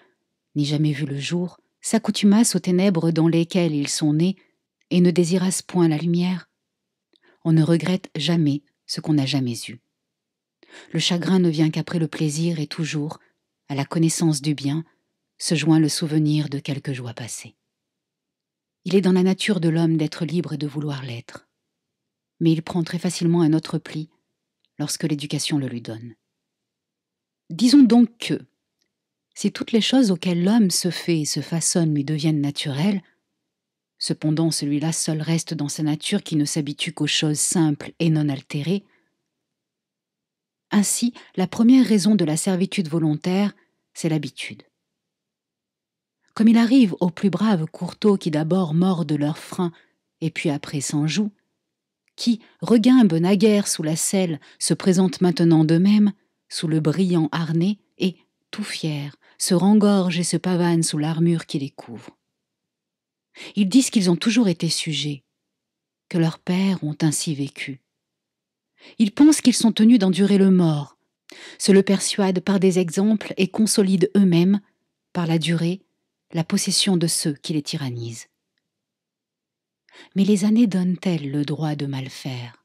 S1: ni jamais vu le jour, s'accoutumassent aux ténèbres dans lesquelles ils sont nés, et ne désirassent point la lumière ? On ne regrette jamais ce qu'on n'a jamais eu. Le chagrin ne vient qu'après le plaisir et toujours, à la connaissance du bien, se joint le souvenir de quelque joie passée. Il est dans la nature de l'homme d'être libre et de vouloir l'être. Mais il prend très facilement un autre pli lorsque l'éducation le lui donne. Disons donc que, si toutes les choses auxquelles l'homme se fait et se façonne lui deviennent naturelles, cependant celui-là seul reste dans sa nature qui ne s'habitue qu'aux choses simples et non altérées. Ainsi, la première raison de la servitude volontaire, c'est l'habitude. Comme il arrive aux plus braves courteaux qui d'abord mordent leurs freins et puis après s'en jouent, qui, regimbent naguère sous la selle, se présentent maintenant d'eux-mêmes, sous le brillant harnais, et, tout fiers, se rengorgent et se pavanent sous l'armure qui les couvre. Ils disent qu'ils ont toujours été sujets, que leurs pères ont ainsi vécu. Ils pensent qu'ils sont tenus d'endurer le mort, se le persuadent par des exemples et consolident eux-mêmes, par la durée, la possession de ceux qui les tyrannisent. Mais les années donnent-elles le droit de mal faire?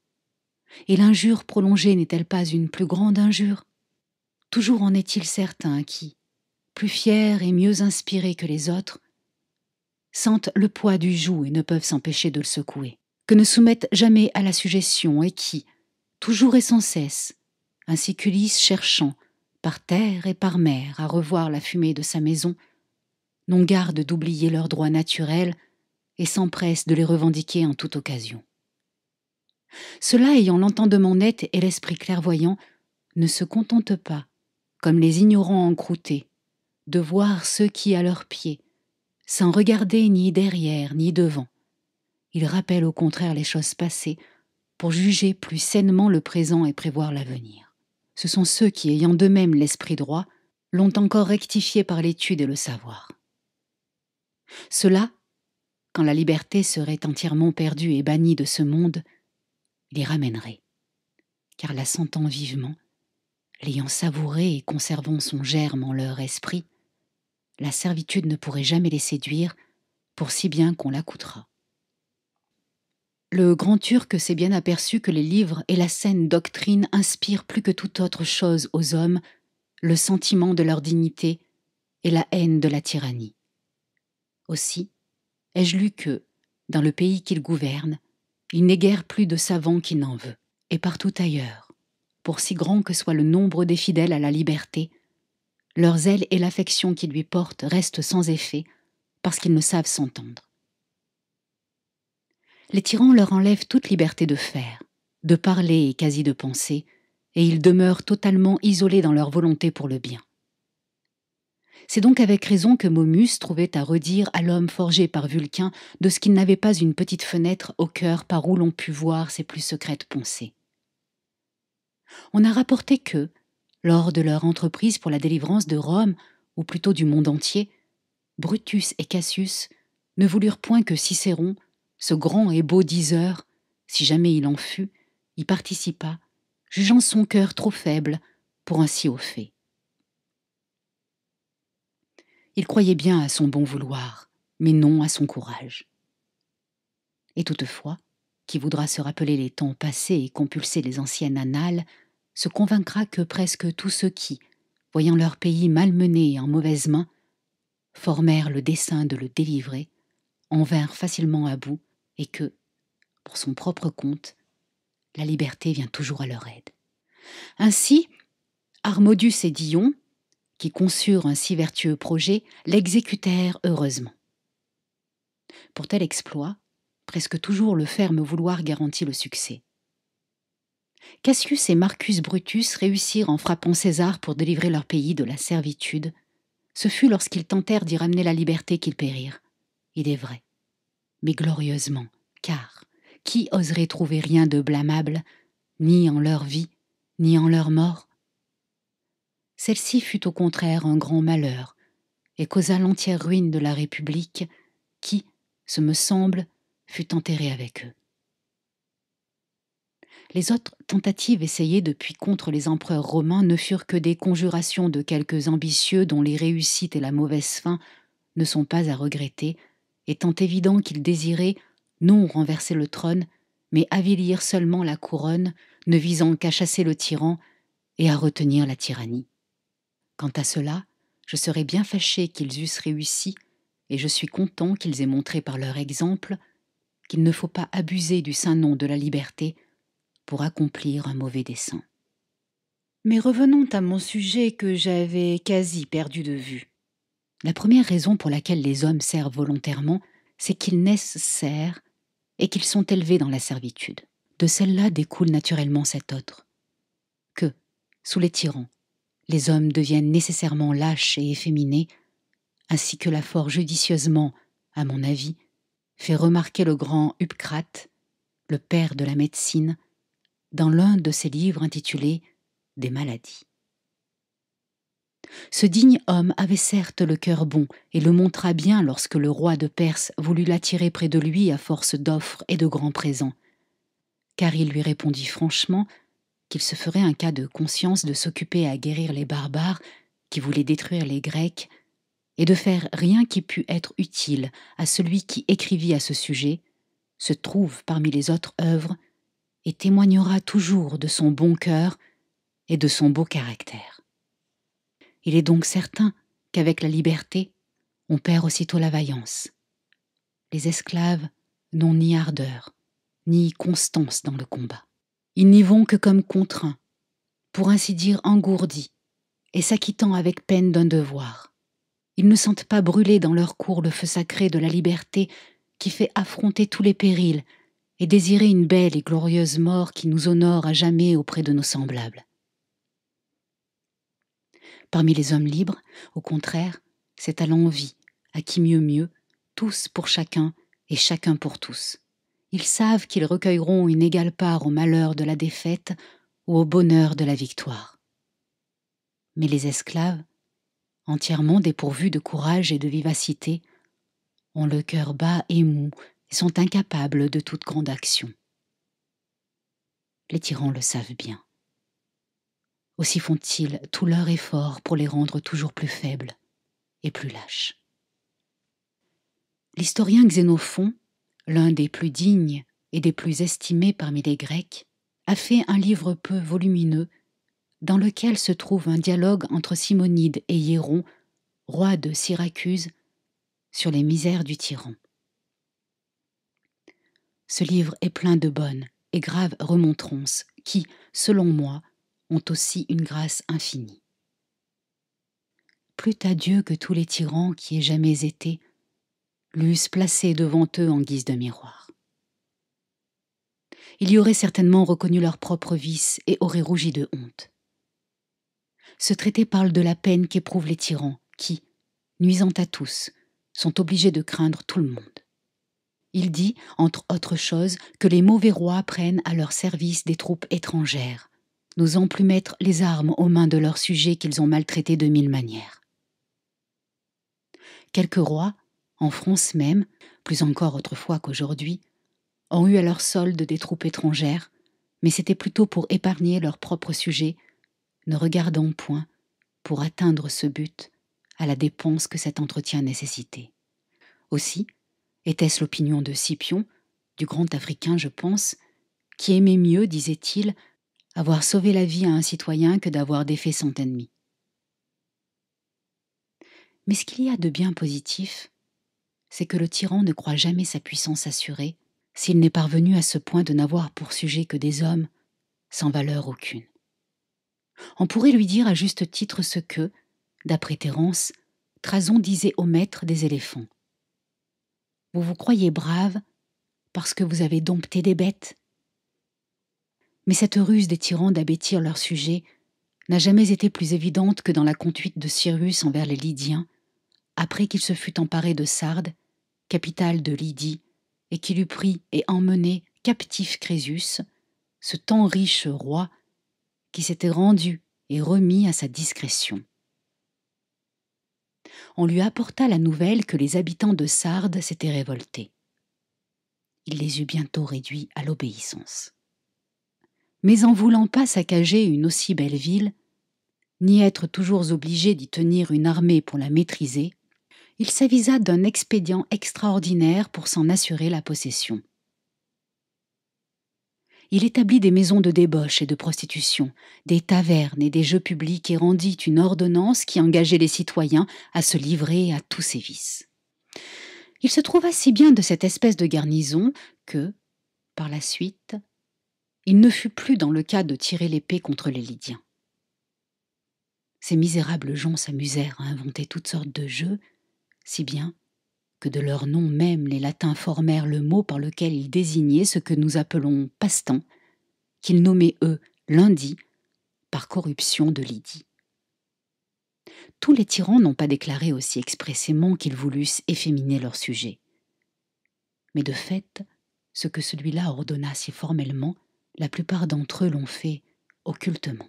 S1: Et l'injure prolongée n'est-elle pas une plus grande injure? Toujours en est-il certains qui, plus fiers et mieux inspirés que les autres, sentent le poids du joug et ne peuvent s'empêcher de le secouer, que ne soumettent jamais à la suggestion et qui, toujours et sans cesse, ainsi qu'Ulysse cherchant, par terre et par mer, à revoir la fumée de sa maison, n'ont garde d'oublier leurs droits naturels et s'empressent de les revendiquer en toute occasion. Ceux-là, ayant l'entendement net et l'esprit clairvoyant, ne se contentent pas, comme les ignorants encroutés, de voir ceux qui, à leurs pieds, sans regarder ni derrière ni devant, ils rappellent au contraire les choses passées pour juger plus sainement le présent et prévoir l'avenir. Ce sont ceux qui, ayant d'eux-mêmes l'esprit droit, l'ont encore rectifié par l'étude et le savoir. Ceux-là, quand la liberté serait entièrement perdue et bannie de ce monde, les ramèneraient, car la sentant vivement, l'ayant savourée et conservant son germe en leur esprit, la servitude ne pourrait jamais les séduire, pour si bien qu'on la coûtera. Le grand Turc s'est bien aperçu que les livres et la saine doctrine inspirent plus que toute autre chose aux hommes le sentiment de leur dignité et la haine de la tyrannie. Aussi, ai-je lu que, dans le pays qu'il gouverne, il n'est guère plus de savant qui n'en veut, et partout ailleurs, pour si grand que soit le nombre des fidèles à la liberté, leur zèle et l'affection qu'ils lui portent restent sans effet, parce qu'ils ne savent s'entendre. Les tyrans leur enlèvent toute liberté de faire, de parler et quasi de penser, et ils demeurent totalement isolés dans leur volonté pour le bien. C'est donc avec raison que Momus trouvait à redire à l'homme forgé par Vulcain de ce qu'il n'avait pas une petite fenêtre au cœur par où l'on pût voir ses plus secrètes pensées. On a rapporté que, lors de leur entreprise pour la délivrance de Rome, ou plutôt du monde entier, Brutus et Cassius ne voulurent point que Cicéron, ce grand et beau diseur, si jamais il en fut, y participa, jugeant son cœur trop faible pour un si haut fait. Il croyait bien à son bon vouloir, mais non à son courage. Et toutefois, qui voudra se rappeler les temps passés et compulser les anciennes annales, se convaincra que presque tous ceux qui, voyant leur pays malmené et en mauvaise main, formèrent le dessein de le délivrer, en vinrent facilement à bout, et que, pour son propre compte, la liberté vient toujours à leur aide. Ainsi, Harmodius et Dion, qui conçurent un si vertueux projet, l'exécutèrent heureusement. Pour tel exploit, presque toujours le ferme vouloir garantit le succès. Cassius et Marcus Brutus réussirent en frappant César pour délivrer leur pays de la servitude. Ce fut lorsqu'ils tentèrent d'y ramener la liberté qu'ils périrent. Il est vrai, mais glorieusement, car qui oserait trouver rien de blâmable, ni en leur vie, ni en leur mort? Celle-ci fut au contraire un grand malheur, et causa l'entière ruine de la République, qui, ce me semble, fut enterrée avec eux. Les autres tentatives essayées depuis contre les empereurs romains ne furent que des conjurations de quelques ambitieux dont les réussites et la mauvaise fin ne sont pas à regretter, étant évident qu'ils désiraient non renverser le trône, mais avilir seulement la couronne, ne visant qu'à chasser le tyran et à retenir la tyrannie. Quant à cela, je serais bien fâché qu'ils eussent réussi, et je suis content qu'ils aient montré par leur exemple qu'il ne faut pas abuser du saint nom de la liberté pour accomplir un mauvais dessein. Mais revenons à mon sujet que j'avais quasi perdu de vue. La première raison pour laquelle les hommes servent volontairement, c'est qu'ils naissent serfs et qu'ils sont élevés dans la servitude. De celle-là découle naturellement cette autre, que, sous les tyrans, les hommes deviennent nécessairement lâches et efféminés, ainsi que l'a fort judicieusement, à mon avis, fait remarquer le grand Hupcrate, le père de la médecine, dans l'un de ses livres intitulés « Des maladies ». Ce digne homme avait certes le cœur bon et le montra bien lorsque le roi de Perse voulut l'attirer près de lui à force d'offres et de grands présents, car il lui répondit franchement qu'il se ferait un cas de conscience de s'occuper à guérir les barbares qui voulaient détruire les Grecs et de faire rien qui pût être utile à celui qui écrivit à ce sujet, se trouve parmi les autres œuvres et témoignera toujours de son bon cœur et de son beau caractère. Il est donc certain qu'avec la liberté, on perd aussitôt la vaillance. Les esclaves n'ont ni ardeur, ni constance dans le combat. Ils n'y vont que comme contraints, pour ainsi dire engourdis, et s'acquittant avec peine d'un devoir. Ils ne sentent pas brûler dans leur cour le feu sacré de la liberté qui fait affronter tous les périls et désirer une belle et glorieuse mort qui nous honore à jamais auprès de nos semblables. Parmi les hommes libres, au contraire, c'est à l'envie, à qui mieux, tous pour chacun et chacun pour tous. Ils savent qu'ils recueilleront une égale part au malheur de la défaite ou au bonheur de la victoire. Mais les esclaves, entièrement dépourvus de courage et de vivacité, ont le cœur bas et mou et sont incapables de toute grande action. Les tyrans le savent bien. Aussi font-ils tout leur effort pour les rendre toujours plus faibles et plus lâches. L'historien Xénophon, l'un des plus dignes et des plus estimés parmi les Grecs, a fait un livre peu volumineux dans lequel se trouve un dialogue entre Simonide et Hiéron, roi de Syracuse, sur les misères du tyran. Ce livre est plein de bonnes et graves remontrances qui, selon moi, ont aussi une grâce infinie. Plût à Dieu que tous les tyrans qui aient jamais été l'eussent placé devant eux en guise de miroir. Ils y auraient certainement reconnu leurs propres vices et auraient rougi de honte. Ce traité parle de la peine qu'éprouvent les tyrans qui, nuisant à tous, sont obligés de craindre tout le monde. Il dit, entre autres choses, que les mauvais rois prennent à leur service des troupes étrangères, n'osant plus mettre les armes aux mains de leurs sujets qu'ils ont maltraités de mille manières. Quelques rois, en France même, plus encore autrefois qu'aujourd'hui, ont eu à leur solde des troupes étrangères, mais c'était plutôt pour épargner leurs propres sujets, ne regardant point, pour atteindre ce but, à la dépense que cet entretien nécessitait. Aussi, était-ce l'opinion de Scipion, du grand Africain, je pense, qui aimait mieux, disait-il, avoir sauvé la vie à un citoyen que d'avoir défait 100 ennemis. Mais ce qu'il y a de bien positif, c'est que le tyran ne croit jamais sa puissance assurée s'il n'est parvenu à ce point de n'avoir pour sujet que des hommes sans valeur aucune. On pourrait lui dire à juste titre ce que, d'après Terence, Trason disait au maître des éléphants. Vous vous croyez brave parce que vous avez dompté des bêtes. Mais cette ruse des tyrans d'abêtir leurs sujets n'a jamais été plus évidente que dans la conduite de Cyrus envers les Lydiens, après qu'il se fut emparé de Sardes, capitale de Lydie, et qu'il eut pris et emmené captif Crésus, ce tant riche roi qui s'était rendu et remis à sa discrétion. On lui apporta la nouvelle que les habitants de Sardes s'étaient révoltés. Il les eut bientôt réduits à l'obéissance. Mais en voulant pas saccager une aussi belle ville, ni être toujours obligé d'y tenir une armée pour la maîtriser, il s'avisa d'un expédient extraordinaire pour s'en assurer la possession. Il établit des maisons de débauche et de prostitution, des tavernes et des jeux publics et rendit une ordonnance qui engageait les citoyens à se livrer à tous ces vices. Il se trouva si bien de cette espèce de garnison que, par la suite, il ne fut plus dans le cas de tirer l'épée contre les Lydiens. Ces misérables gens s'amusèrent à inventer toutes sortes de jeux, si bien que de leur nom même les Latins formèrent le mot par lequel ils désignaient ce que nous appelons passe-temps, qu'ils nommaient eux lundi, par corruption de Lydie. Tous les tyrans n'ont pas déclaré aussi expressément qu'ils voulussent efféminer leur sujet. Mais de fait, ce que celui-là ordonna si formellement, la plupart d'entre eux l'ont fait occultement.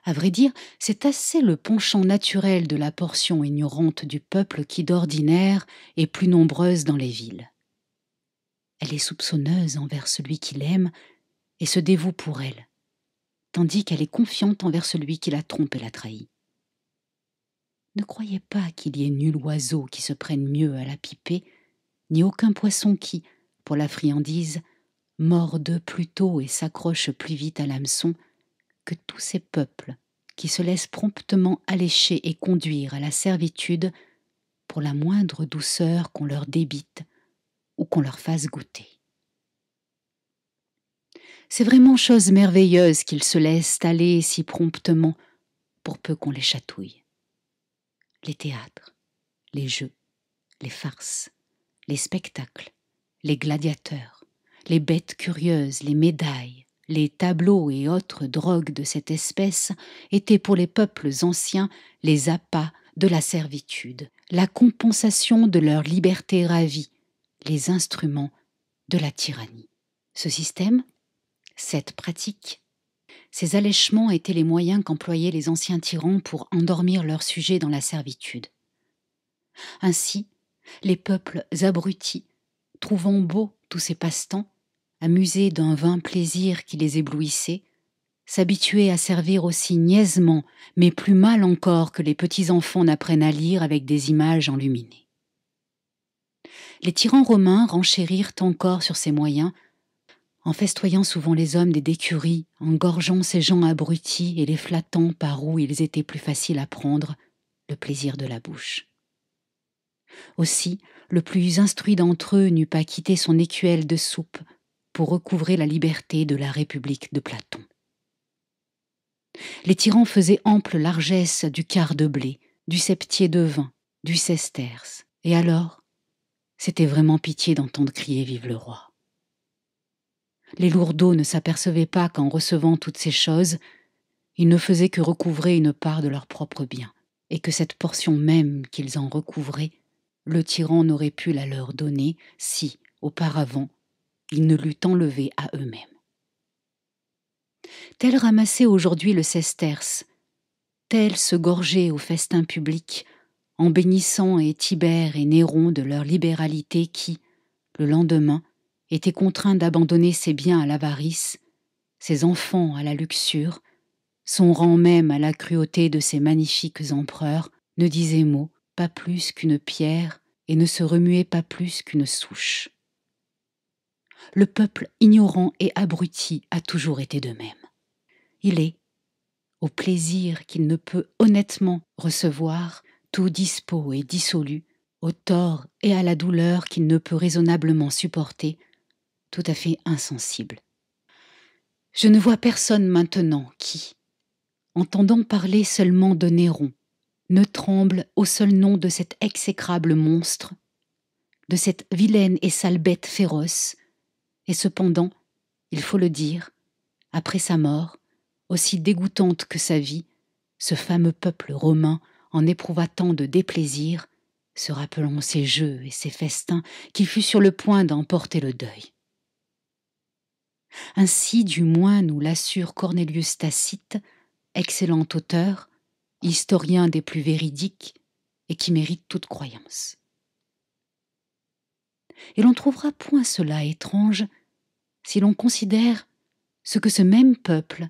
S1: À vrai dire, c'est assez le penchant naturel de la portion ignorante du peuple qui, d'ordinaire, est plus nombreuse dans les villes. Elle est soupçonneuse envers celui qui l'aime et se dévoue pour elle, tandis qu'elle est confiante envers celui qui la trompe et la trahit. Ne croyez pas qu'il y ait nul oiseau qui se prenne mieux à la piper, ni aucun poisson qui, pour la friandise, morde plus tôt et s'accroche plus vite à l'hameçon que tous ces peuples qui se laissent promptement allécher et conduire à la servitude pour la moindre douceur qu'on leur débite ou qu'on leur fasse goûter. C'est vraiment chose merveilleuse qu'ils se laissent aller si promptement pour peu qu'on les chatouille. Les théâtres, les jeux, les farces, les spectacles, les gladiateurs, les bêtes curieuses, les médailles, les tableaux et autres drogues de cette espèce étaient pour les peuples anciens les appâts de la servitude, la compensation de leur liberté ravie, les instruments de la tyrannie. Ce système, cette pratique, ces allèchements étaient les moyens qu'employaient les anciens tyrans pour endormir leurs sujets dans la servitude. Ainsi, les peuples abrutis, trouvant beaux tous ces passe-temps, amusés d'un vain plaisir qui les éblouissait, s'habituaient à servir aussi niaisement, mais plus mal encore que les petits enfants n'apprennent à lire avec des images enluminées. Les tyrans romains renchérirent encore sur ces moyens, en festoyant souvent les hommes d'écuries, en gorgeant ces gens abrutis et les flattant par où ils étaient plus faciles à prendre le plaisir de la bouche. Aussi, le plus instruit d'entre eux n'eût pas quitté son écuelle de soupe pour recouvrer la liberté de la République de Platon. Les tyrans faisaient ample largesse du quart de blé, du septier de vin, du sesterce, et alors, c'était vraiment pitié d'entendre crier « Vive le roi !» Les lourdeaux ne s'apercevaient pas qu'en recevant toutes ces choses, ils ne faisaient que recouvrer une part de leur propre bien, et que cette portion même qu'ils en recouvraient, le tyran n'aurait pu la leur donner si, auparavant, il ne l'eût enlevé à eux-mêmes. Tel ramasser aujourd'hui le sesterce, tel se gorger au festin public, en bénissant et Tibère et Néron de leur libéralité qui, le lendemain, étaient contraints d'abandonner ses biens à l'avarice, ses enfants à la luxure, son rang même à la cruauté de ces magnifiques empereurs, ne disait mot, pas plus qu'une pierre, et ne se remuait pas plus qu'une souche. Le peuple ignorant et abruti a toujours été de même. Il est, au plaisir qu'il ne peut honnêtement recevoir, tout dispos et dissolu, au tort et à la douleur qu'il ne peut raisonnablement supporter, tout à fait insensible. Je ne vois personne maintenant qui, entendant parler seulement de Néron, ne tremble au seul nom de cet exécrable monstre, de cette vilaine et sale bête féroce, et cependant, il faut le dire, après sa mort, aussi dégoûtante que sa vie, ce fameux peuple romain en éprouva tant de déplaisir, se rappelant ses jeux et ses festins, qu'il fut sur le point d'en porter le deuil. Ainsi, du moins, nous l'assure Cornelius Tacite, excellent auteur, historien des plus véridiques et qui mérite toute croyance. Et l'on trouvera point cela étrange si l'on considère ce que ce même peuple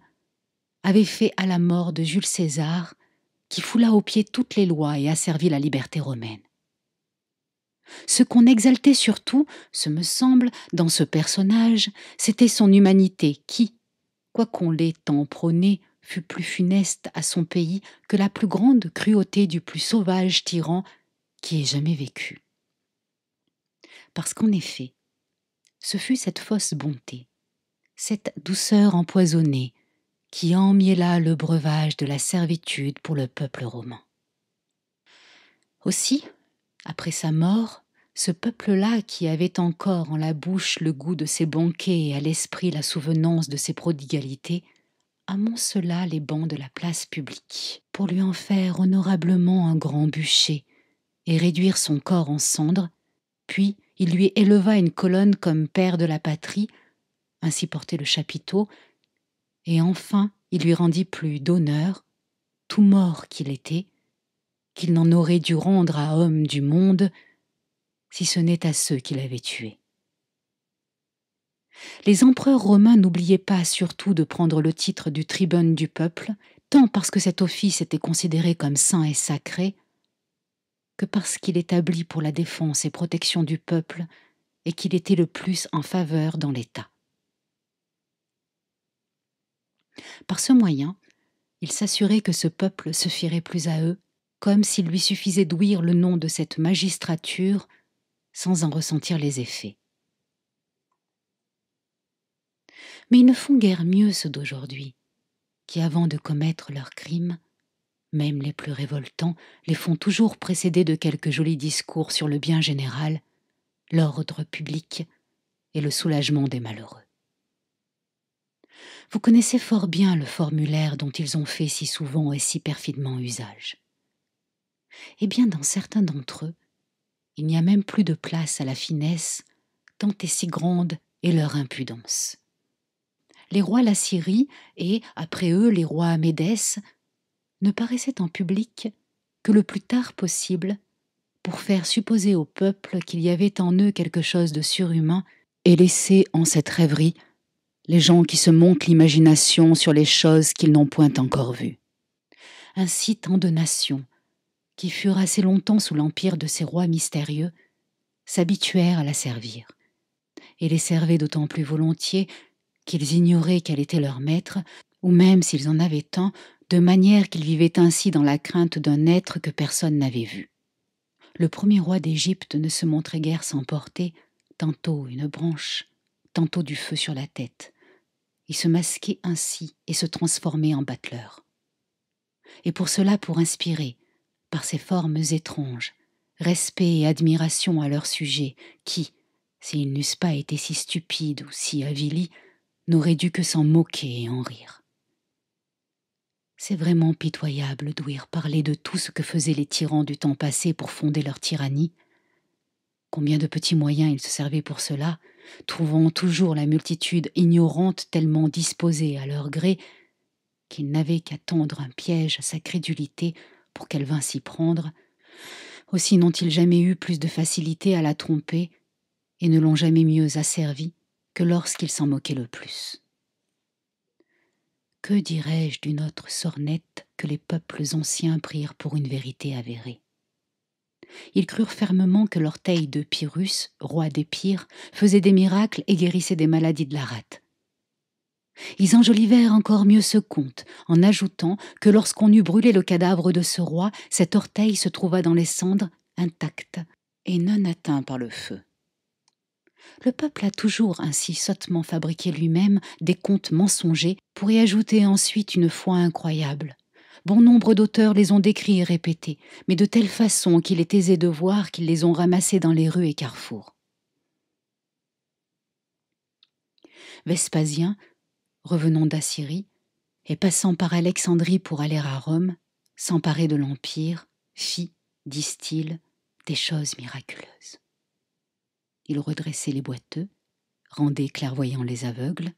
S1: avait fait à la mort de Jules César, qui foula aux pieds toutes les lois et asservit la liberté romaine. Ce qu'on exaltait surtout, ce me semble, dans ce personnage, c'était son humanité qui, quoiqu'on l'ait tant prônée, fut plus funeste à son pays que la plus grande cruauté du plus sauvage tyran qui ait jamais vécu. Parce qu'en effet, ce fut cette fausse bonté, cette douceur empoisonnée, qui emmiella le breuvage de la servitude pour le peuple romain. Aussi, après sa mort, ce peuple-là qui avait encore en la bouche le goût de ses banquets et à l'esprit la souvenance de ses prodigalités, amoncela les bancs de la place publique pour lui en faire honorablement un grand bûcher et réduire son corps en cendres, puis il lui éleva une colonne comme père de la patrie, ainsi portait le chapiteau, et enfin il lui rendit plus d'honneur, tout mort qu'il était, qu'il n'en aurait dû rendre à homme du monde, si ce n'est à ceux qui l'avaient tué. Les empereurs romains n'oubliaient pas surtout de prendre le titre du tribune du peuple, tant parce que cet office était considéré comme saint et sacré, que parce qu'il établit pour la défense et protection du peuple et qu'il était le plus en faveur dans l'État. Par ce moyen, il s'assurait que ce peuple se fierait plus à eux, comme s'il lui suffisait d'ouïr le nom de cette magistrature sans en ressentir les effets. Mais ils ne font guère mieux ceux d'aujourd'hui, qui avant de commettre leurs crimes, même les plus révoltants, les font toujours précéder de quelques jolis discours sur le bien général, l'ordre public et le soulagement des malheureux. Vous connaissez fort bien le formulaire dont ils ont fait si souvent et si perfidement usage. Eh bien, dans certains d'entre eux, il n'y a même plus de place à la finesse, tant et si grande est leur impudence. Les rois l'Assyrie et, après eux, les rois Médès ne paraissaient en public que le plus tard possible pour faire supposer au peuple qu'il y avait en eux quelque chose de surhumain et laisser en cette rêverie les gens qui se montent l'imagination sur les choses qu'ils n'ont point encore vues. Ainsi tant de nations, qui furent assez longtemps sous l'empire de ces rois mystérieux, s'habituèrent à la servir, et les servaient d'autant plus volontiers qu'ils ignoraient quel était leur maître, ou même s'ils en avaient un, de manière qu'ils vivaient ainsi dans la crainte d'un être que personne n'avait vu. Le premier roi d'Égypte ne se montrait guère sans porter tantôt une branche, tantôt du feu sur la tête. Il se masquait ainsi et se transformait en battleur. Et pour cela, pour inspirer, par ces formes étranges, respect et admiration à leur sujet, qui, s'ils n'eussent pas été si stupides ou si avilis, n'auraient dû que s'en moquer et en rire. C'est vraiment pitoyable d'ouïr parler de tout ce que faisaient les tyrans du temps passé pour fonder leur tyrannie. Combien de petits moyens ils se servaient pour cela, trouvant toujours la multitude ignorante tellement disposée à leur gré qu'ils n'avaient qu'à tendre un piège à sa crédulité pour qu'elle vînt s'y prendre. Aussi n'ont-ils jamais eu plus de facilité à la tromper et ne l'ont jamais mieux asservie que lorsqu'ils s'en moquaient le plus. Que dirais-je d'une autre sornette que les peuples anciens prirent pour une vérité avérée? Ils crurent fermement que l'orteil de Pyrrhus, roi d'Épire, faisait des miracles et guérissait des maladies de la rate. Ils enjolivèrent encore mieux ce conte, en ajoutant que lorsqu'on eut brûlé le cadavre de ce roi, cet orteil se trouva dans les cendres, intact et non atteint par le feu. Le peuple a toujours ainsi sottement fabriqué lui-même des contes mensongers pour y ajouter ensuite une foi incroyable. Bon nombre d'auteurs les ont décrits et répétés, mais de telle façon qu'il est aisé de voir qu'ils les ont ramassés dans les rues et carrefours. Vespasien, revenant d'Assyrie, et passant par Alexandrie pour aller à Rome, s'emparer de l'Empire, fit, disent-ils, des choses miraculeuses. Il redressait les boiteux, rendait clairvoyants les aveugles,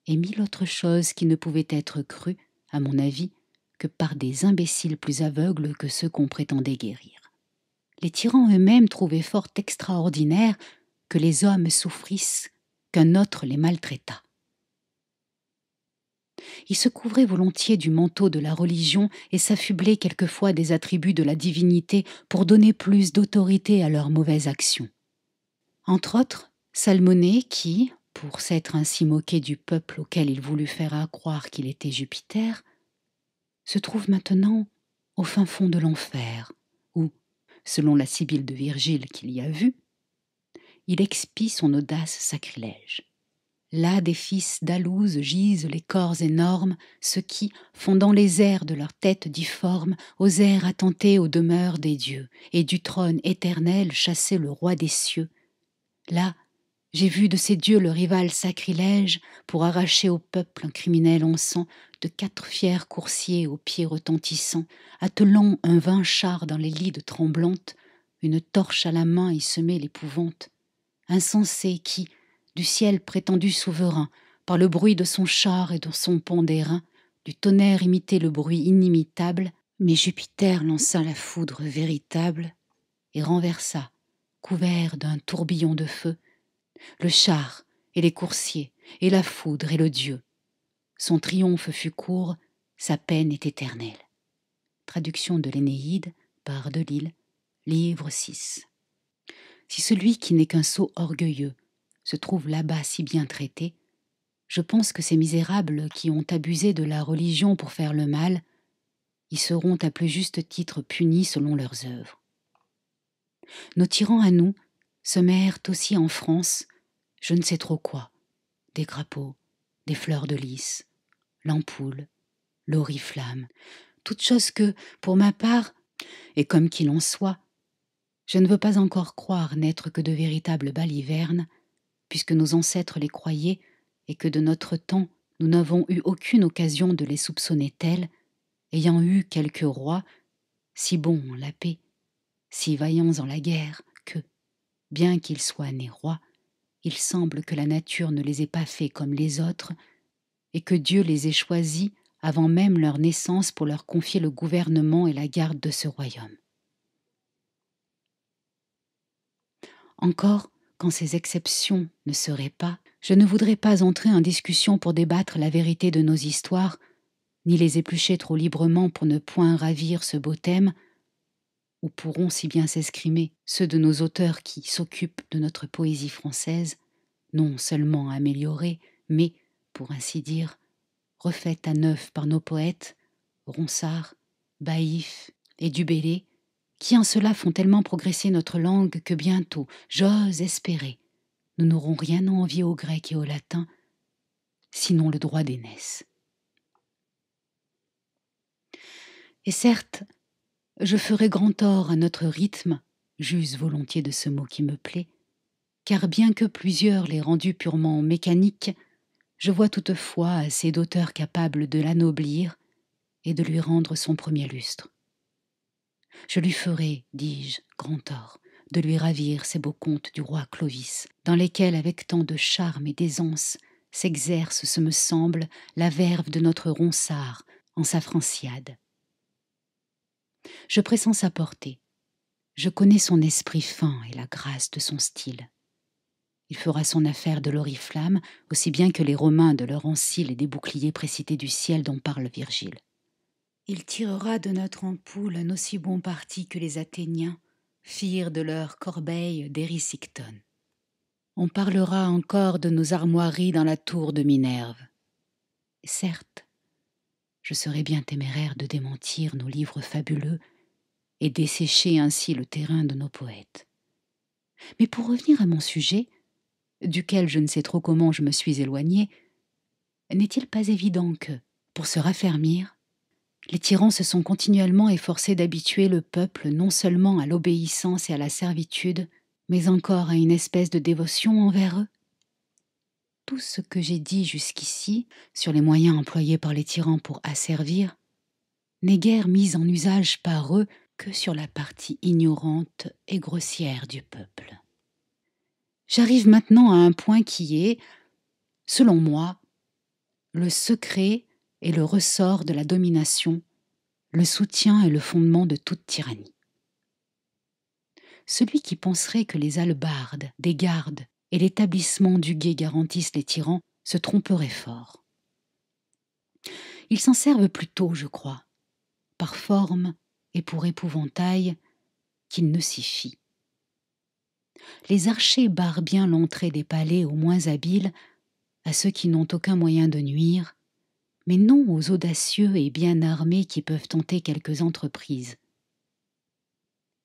S1: et mille autres choses qui ne pouvaient être crues, à mon avis, que par des imbéciles plus aveugles que ceux qu'on prétendait guérir. Les tyrans eux-mêmes trouvaient fort extraordinaire que les hommes souffrissent, qu'un autre les maltraitât. Ils se couvraient volontiers du manteau de la religion et s'affublaient quelquefois des attributs de la divinité pour donner plus d'autorité à leurs mauvaises actions. Entre autres, Salmonée qui, pour s'être ainsi moqué du peuple auquel il voulut faire accroire qu'il était Jupiter, se trouve maintenant au fin fond de l'enfer, où, selon la Sibylle de Virgile qu'il y a vue, il expie son audace sacrilège. Là des fils d'Alouse gisent les corps énormes, ceux qui, fondant les airs de leur tête difforme, osèrent attenter aux demeures des dieux, et du trône éternel chasser le roi des cieux. Là, j'ai vu de ces dieux le rival sacrilège pour arracher au peuple un criminel encens de 4 fiers coursiers aux pieds retentissants, attelant un vain char dans les lides tremblantes, une torche à la main y semer l'épouvante. Insensé qui, du ciel prétendu souverain, par le bruit de son char et de son pont d'airain, du tonnerre imitait le bruit inimitable, mais Jupiter lança la foudre véritable et renversa, couvert d'un tourbillon de feu, le char et les coursiers et la foudre et le dieu. Son triomphe fut court, sa peine est éternelle. Traduction de l'Énéide par Delille, Livre 6. Si celui qui n'est qu'un sot orgueilleux se trouve là-bas si bien traité, je pense que ces misérables qui ont abusé de la religion pour faire le mal y seront à plus juste titre punis selon leurs œuvres. Nos tyrans à nous semèrent aussi en France je ne sais trop quoi, des crapauds, des fleurs de lys, l'ampoule, l'oriflamme, toutes choses que, pour ma part, et comme qu'il en soit, je ne veux pas encore croire n'être que de véritables balivernes, puisque nos ancêtres les croyaient et que de notre temps nous n'avons eu aucune occasion de les soupçonner tels, ayant eu quelques rois, si bons en la paix, si vaillants en la guerre, que, bien qu'ils soient nés rois, il semble que la nature ne les ait pas faits comme les autres, et que Dieu les ait choisis avant même leur naissance pour leur confier le gouvernement et la garde de ce royaume. Encore, quand ces exceptions ne seraient pas, je ne voudrais pas entrer en discussion pour débattre la vérité de nos histoires, ni les éplucher trop librement pour ne point ravir ce beau thème, où pourront si bien s'escrimer ceux de nos auteurs qui s'occupent de notre poésie française, non seulement améliorée, mais, pour ainsi dire, refaite à neuf par nos poètes, Ronsard, Baïf et Dubélé, qui en cela font tellement progresser notre langue que bientôt, j'ose espérer, nous n'aurons rien à envier aux Grecs et aux Latins, sinon le droit d'aînesse. Et certes, je ferai grand tort à notre rythme, j'use volontiers de ce mot qui me plaît, car bien que plusieurs l'aient rendu purement mécanique, je vois toutefois assez d'auteurs capables de l'anoblir et de lui rendre son premier lustre. Je lui ferai, dis-je, grand tort, de lui ravir ces beaux contes du roi Clovis, dans lesquels, avec tant de charme et d'aisance, s'exerce, ce me semble, la verve de notre Ronsard en sa Franciade. Je pressens sa portée. Je connais son esprit fin et la grâce de son style. Il fera son affaire de l'oriflamme, aussi bien que les Romains de leur ancile et des boucliers précités du ciel dont parle Virgile. Il tirera de notre ampoule un aussi bon parti que les Athéniens firent de leur corbeille d'Érysicton. On parlera encore de nos armoiries dans la tour de Minerve. Certes, je serais bien téméraire de démentir nos livres fabuleux et dessécher ainsi le terrain de nos poètes. Mais pour revenir à mon sujet, duquel je ne sais trop comment je me suis éloignée, n'est-il pas évident que, pour se raffermir, les tyrans se sont continuellement efforcés d'habituer le peuple non seulement à l'obéissance et à la servitude, mais encore à une espèce de dévotion envers eux? Tout ce que j'ai dit jusqu'ici sur les moyens employés par les tyrans pour asservir n'est guère mis en usage par eux que sur la partie ignorante et grossière du peuple. J'arrive maintenant à un point qui est, selon moi, le secret et le ressort de la domination, le soutien et le fondement de toute tyrannie. Celui qui penserait que les hallebardes, des gardes et l'établissement du guet garantissent les tyrans se tromperait fort. Ils s'en servent plutôt, je crois, par forme et pour épouvantail, qu'il ne s'y fie. Les archers barrent bien l'entrée des palais aux moins habiles, à ceux qui n'ont aucun moyen de nuire, mais non aux audacieux et bien armés qui peuvent tenter quelques entreprises.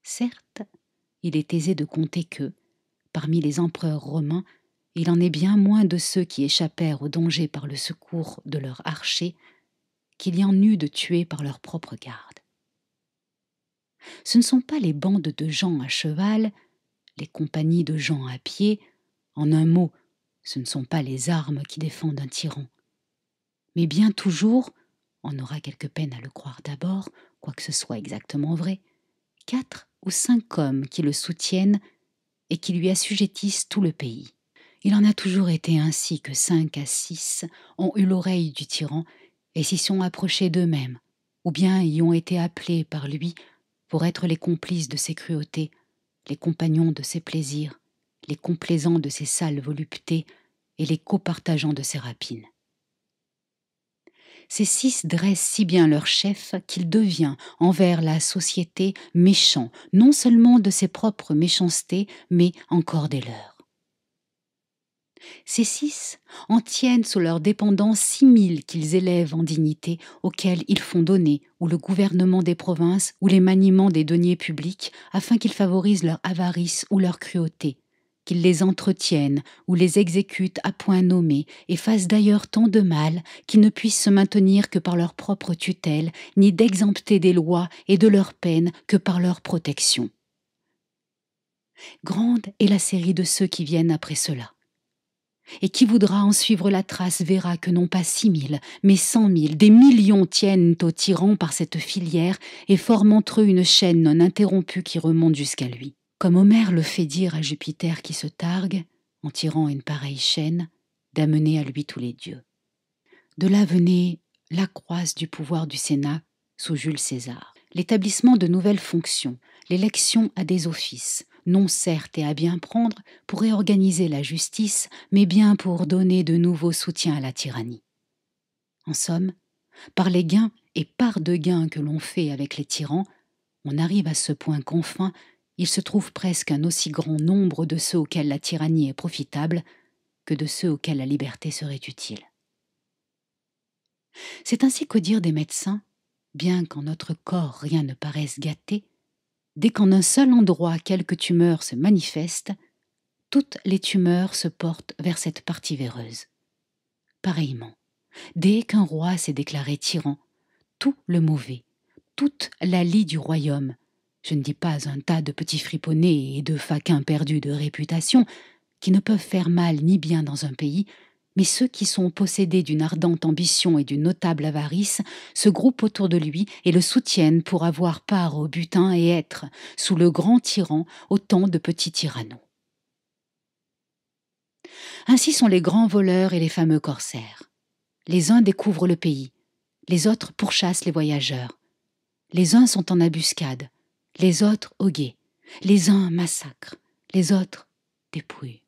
S1: Certes, il est aisé de compter que, parmi les empereurs romains, il en est bien moins de ceux qui échappèrent au danger par le secours de leurs archers qu'il y en eut de tués par leur propre garde. Ce ne sont pas les bandes de gens à cheval, les compagnies de gens à pied, en un mot, ce ne sont pas les armes qui défendent un tyran, mais bien toujours, on aura quelque peine à le croire d'abord, quoique ce soit exactement vrai, 4 ou 5 hommes qui le soutiennent et qui lui assujettissent tout le pays. Il en a toujours été ainsi que 5 à 6 ont eu l'oreille du tyran et s'y sont approchés d'eux-mêmes, ou bien y ont été appelés par lui pour être les complices de ses cruautés, les compagnons de ses plaisirs, les complaisants de ses sales voluptés et les copartageants de ses rapines. Ces 6 dressent si bien leur chef qu'il devient envers la société méchant, non seulement de ses propres méchancetés, mais encore des leurs. Ces 6 en tiennent sous leur dépendance 6 000 qu'ils élèvent en dignité, auxquels ils font donner ou le gouvernement des provinces ou les maniements des deniers publics, afin qu'ils favorisent leur avarice ou leur cruauté, qu'ils les entretiennent ou les exécutent à point nommé et fassent d'ailleurs tant de mal qu'ils ne puissent se maintenir que par leur propre tutelle, ni d'exempter des lois et de leurs peines que par leur protection. Grande est la série de ceux qui viennent après cela. Et qui voudra en suivre la trace verra que non pas 6 000, mais 100 000, des millions tiennent au tyran par cette filière et forment entre eux une chaîne non interrompue qui remonte jusqu'à lui. Comme Homère le fait dire à Jupiter qui se targue, en tirant une pareille chaîne, d'amener à lui tous les dieux. De là venait l'accroisse du pouvoir du Sénat sous Jules César, l'établissement de nouvelles fonctions, l'élection à des offices, non certes et à bien prendre pour réorganiser la justice, mais bien pour donner de nouveaux soutiens à la tyrannie. En somme, par les gains et par de gains que l'on fait avec les tyrans, on arrive à ce point qu'enfin, il se trouve presque un aussi grand nombre de ceux auxquels la tyrannie est profitable que de ceux auxquels la liberté serait utile. C'est ainsi qu'au dire des médecins, bien qu'en notre corps rien ne paraisse gâté, dès qu'en un seul endroit quelque tumeur se manifeste, toutes les tumeurs se portent vers cette partie véreuse. Pareillement, dès qu'un roi s'est déclaré tyran, tout le mauvais, toute la lie du royaume, je ne dis pas un tas de petits friponnés et de faquins perdus de réputation, qui ne peuvent faire mal ni bien dans un pays, mais ceux qui sont possédés d'une ardente ambition et d'une notable avarice se groupent autour de lui et le soutiennent pour avoir part au butin et être, sous le grand tyran, autant de petits tyrannos. Ainsi sont les grands voleurs et les fameux corsaires. Les uns découvrent le pays, les autres pourchassent les voyageurs. Les uns sont en embuscade, les autres au guet. Les uns massacrent, les autres dépouillent.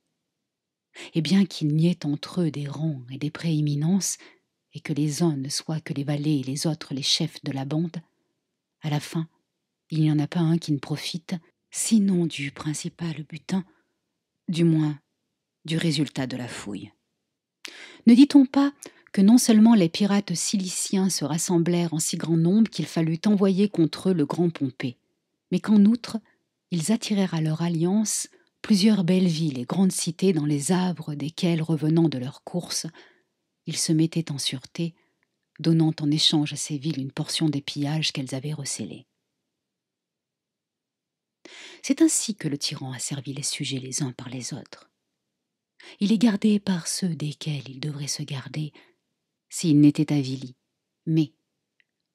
S1: Et bien qu'il n'y ait entre eux des rangs et des prééminences, et que les uns ne soient que les valets et les autres les chefs de la bande, à la fin, il n'y en a pas un qui ne profite, sinon du principal butin, du moins du résultat de la fouille. Ne dit-on pas que non seulement les pirates ciliciens se rassemblèrent en si grand nombre qu'il fallut envoyer contre eux le grand Pompée, mais qu'en outre, ils attirèrent à leur alliance plusieurs belles villes et grandes cités dans les havres desquelles, revenant de leur course, ils se mettaient en sûreté, donnant en échange à ces villes une portion des pillages qu'elles avaient recélés. C'est ainsi que le tyran a servi les sujets les uns par les autres. Il est gardé par ceux desquels il devrait se garder s'il n'était avili, mais,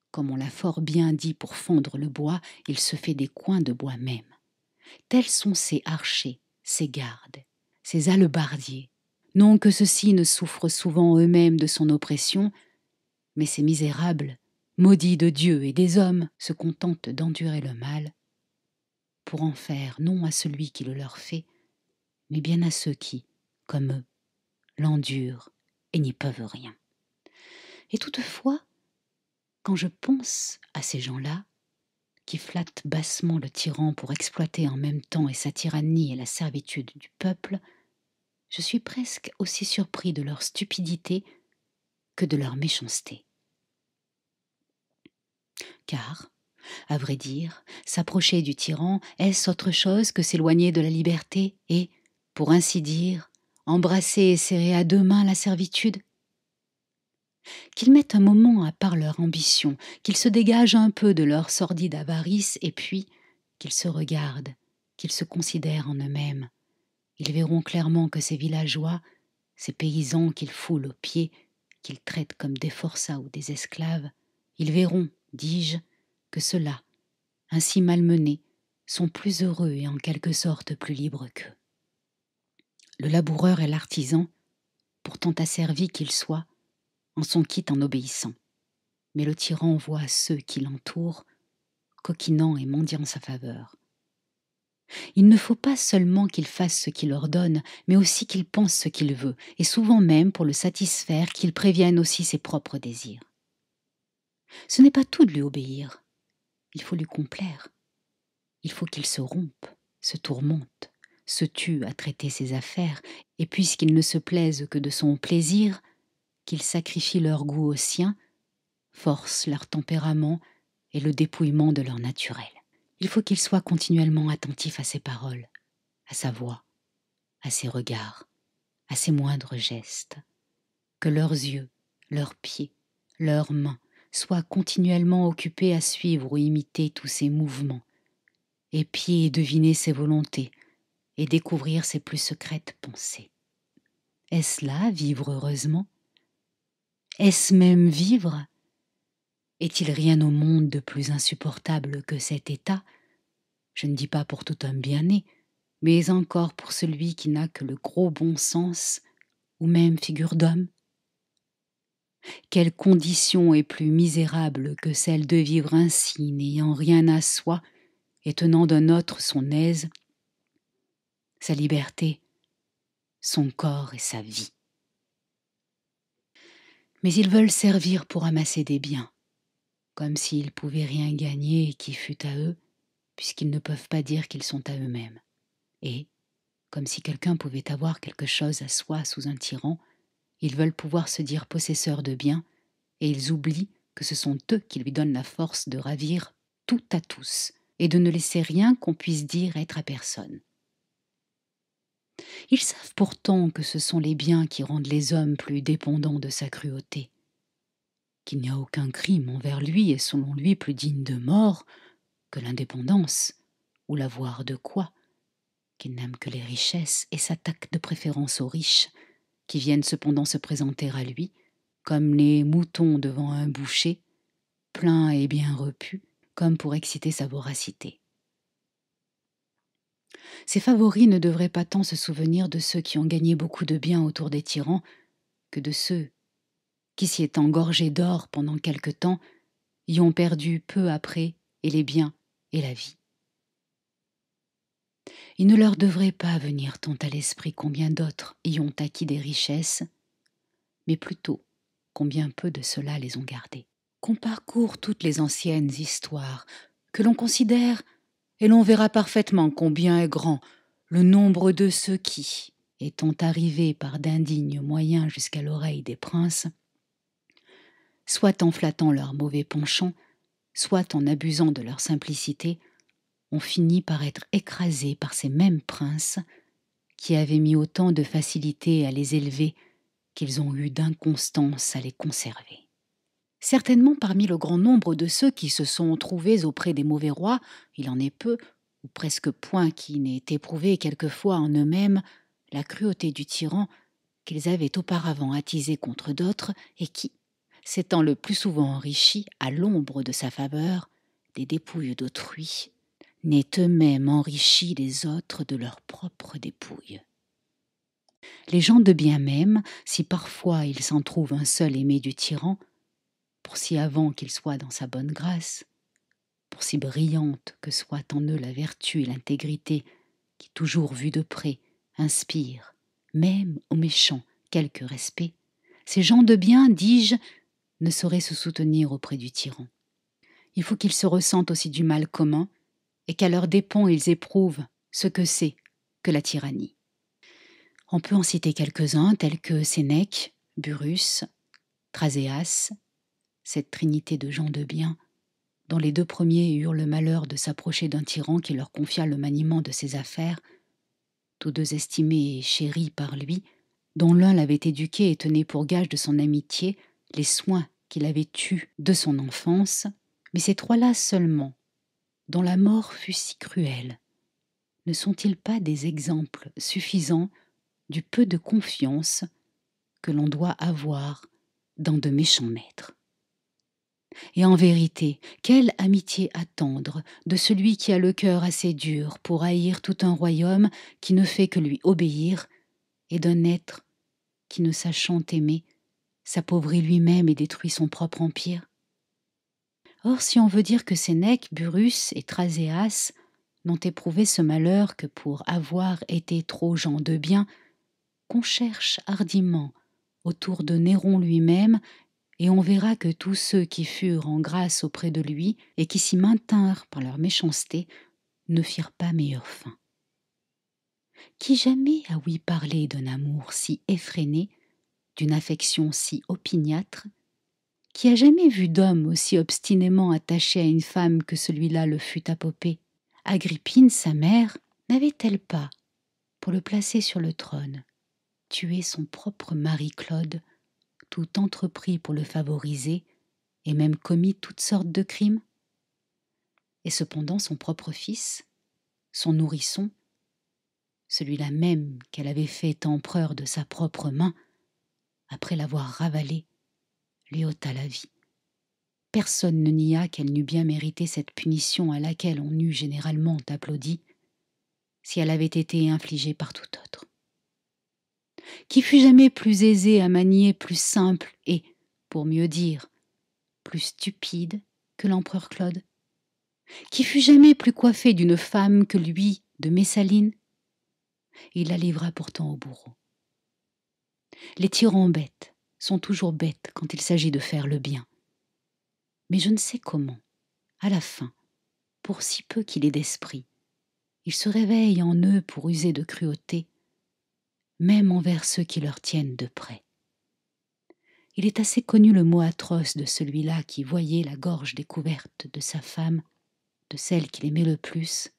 S1: comme on l'a fort bien dit pour fondre le bois, il se fait des coins de bois même. Tels sont ces archers, ces gardes, ces hallebardiers. Non que ceux-ci ne souffrent souvent eux-mêmes de son oppression, mais ces misérables, maudits de Dieu et des hommes, se contentent d'endurer le mal, pour en faire non à celui qui le leur fait, mais bien à ceux qui, comme eux, l'endurent et n'y peuvent rien. Et toutefois, quand je pense à ces gens-là, qui flattent bassement le tyran pour exploiter en même temps et sa tyrannie et la servitude du peuple, je suis presque aussi surpris de leur stupidité que de leur méchanceté. Car, à vrai dire, s'approcher du tyran, est-ce autre chose que s'éloigner de la liberté et, pour ainsi dire, embrasser et serrer à 2 mains la servitude ? Qu'ils mettent un moment à part leur ambition, qu'ils se dégagent un peu de leur sordide avarice et puis qu'ils se regardent, qu'ils se considèrent en eux-mêmes. Ils verront clairement que ces villageois, ces paysans qu'ils foulent aux pieds, qu'ils traitent comme des forçats ou des esclaves, ils verront, dis-je, que ceux-là, ainsi malmenés, sont plus heureux et en quelque sorte plus libres qu'eux. Le laboureur et l'artisan, pourtant asservis qu'ils soient, en sont quittes en obéissant. Mais le tyran voit ceux qui l'entourent, coquinant et mendiant sa faveur. Il ne faut pas seulement qu'il fasse ce qu'il ordonne, mais aussi qu'il pense ce qu'il veut, et souvent même, pour le satisfaire, qu'il prévienne aussi ses propres désirs. Ce n'est pas tout de lui obéir. Il faut lui complaire. Il faut qu'il se rompe, se tourmente, se tue à traiter ses affaires, et puisqu'il ne se plaise que de son plaisir, qu'il sacrifie leur goût au sien, force leur tempérament et le dépouillement de leur naturel. Il faut qu'il soit continuellement attentif à ses paroles, à sa voix, à ses regards, à ses moindres gestes, que leurs yeux, leurs pieds, leurs mains soient continuellement occupés à suivre ou imiter tous ses mouvements, épier et deviner ses volontés, et découvrir ses plus secrètes pensées. Est-ce là vivre heureusement? Est-ce même vivre? Est-il rien au monde de plus insupportable que cet état? Je ne dis pas pour tout homme bien né, mais encore pour celui qui n'a que le gros bon sens, ou même figure d'homme. Quelle condition est plus misérable que celle de vivre ainsi, n'ayant rien à soi, et tenant d'un autre son aise, sa liberté, son corps et sa vie. Mais ils veulent servir pour amasser des biens, comme s'ils pouvaient rien gagner qui fût à eux, puisqu'ils ne peuvent pas dire qu'ils sont à eux-mêmes. Et, comme si quelqu'un pouvait avoir quelque chose à soi sous un tyran, ils veulent pouvoir se dire possesseurs de biens, et ils oublient que ce sont eux qui lui donnent la force de ravir tout à tous, et de ne laisser rien qu'on puisse dire être à personne. Ils savent pourtant que ce sont les biens qui rendent les hommes plus dépendants de sa cruauté, qu'il n'y a aucun crime envers lui et selon lui plus digne de mort que l'indépendance ou l'avoir de quoi, qu'il n'aime que les richesses et s'attaque de préférence aux riches, qui viennent cependant se présenter à lui, comme les moutons devant un boucher, pleins et bien repus, comme pour exciter sa voracité. Ses favoris ne devraient pas tant se souvenir de ceux qui ont gagné beaucoup de biens autour des tyrans que de ceux qui, s'y étant gorgés d'or pendant quelque temps, y ont perdu peu après et les biens et la vie. Il ne leur devrait pas venir tant à l'esprit combien d'autres y ont acquis des richesses, mais plutôt combien peu de ceux-là les ont gardées. Qu'on parcourt toutes les anciennes histoires, que l'on considère, et l'on verra parfaitement combien est grand le nombre de ceux qui, étant arrivés par d'indignes moyens jusqu'à l'oreille des princes, soit en flattant leurs mauvais penchants, soit en abusant de leur simplicité, ont fini par être écrasés par ces mêmes princes qui avaient mis autant de facilité à les élever qu'ils ont eu d'inconstance à les conserver. Certainement parmi le grand nombre de ceux qui se sont trouvés auprès des mauvais rois, il en est peu, ou presque point qui n'aient éprouvé quelquefois en eux-mêmes la cruauté du tyran qu'ils avaient auparavant attisé contre d'autres et qui, s'étant le plus souvent enrichis à l'ombre de sa faveur des dépouilles d'autrui, n'aient eux-mêmes enrichi les autres de leurs propres dépouilles. Les gens de bien même, si parfois il s'en trouve un seul aimé du tyran, pour si avant qu'il soit dans sa bonne grâce, pour si brillante que soit en eux la vertu et l'intégrité qui, toujours vus de près, inspirent, même aux méchants, quelque respect, ces gens de bien, dis-je, ne sauraient se soutenir auprès du tyran. Il faut qu'ils se ressentent aussi du mal commun et qu'à leurs dépens ils éprouvent ce que c'est que la tyrannie. On peut en citer quelques-uns tels que Sénèque, Burrus, Thraséas, cette trinité de gens de bien, dont les deux premiers eurent le malheur de s'approcher d'un tyran qui leur confia le maniement de ses affaires, tous deux estimés et chéris par lui, dont l'un l'avait éduqué et tenait pour gage de son amitié les soins qu'il avait eus de son enfance, mais ces trois-là seulement, dont la mort fut si cruelle, ne sont-ils pas des exemples suffisants du peu de confiance que l'on doit avoir dans de méchants maîtres? Et en vérité, quelle amitié attendre de celui qui a le cœur assez dur pour haïr tout un royaume qui ne fait que lui obéir, et d'un être qui, ne sachant aimer, s'appauvrit lui-même et détruit son propre empire? Or, si on veut dire que Sénèque, Burrus et Thraséas n'ont éprouvé ce malheur que pour avoir été trop gens de bien, qu'on cherche hardiment autour de Néron lui-même et on verra que tous ceux qui furent en grâce auprès de lui et qui s'y maintinrent par leur méchanceté ne firent pas meilleure fin. Qui jamais a ouï parler d'un amour si effréné, d'une affection si opiniâtre? Qui a jamais vu d'homme aussi obstinément attaché à une femme que celui-là le fut à Popée? Agrippine, sa mère, n'avait-elle pas, pour le placer sur le trône, tué son propre mari Claude, tout entrepris pour le favoriser, et même commis toutes sortes de crimes? Et cependant son propre fils, son nourrisson, celui-là même qu'elle avait fait empereur de sa propre main, après l'avoir ravalé, lui ôta la vie. Personne ne nia qu'elle n'eût bien mérité cette punition à laquelle on eût généralement applaudi, si elle avait été infligée par tout autre. Qui fut jamais plus aisé à manier, plus simple et, pour mieux dire, plus stupide que l'empereur Claude? Qui fut jamais plus coiffé d'une femme que lui de Messaline? Il la livra pourtant au bourreau. Les tyrans bêtes sont toujours bêtes quand il s'agit de faire le bien. Mais je ne sais comment, à la fin, pour si peu qu'il ait d'esprit, ils se réveillent en eux pour user de cruauté, même envers ceux qui leur tiennent de près. Il est assez connu le mot atroce de celui-là qui voyait la gorge découverte de sa femme, de celle qu'il aimait le plus,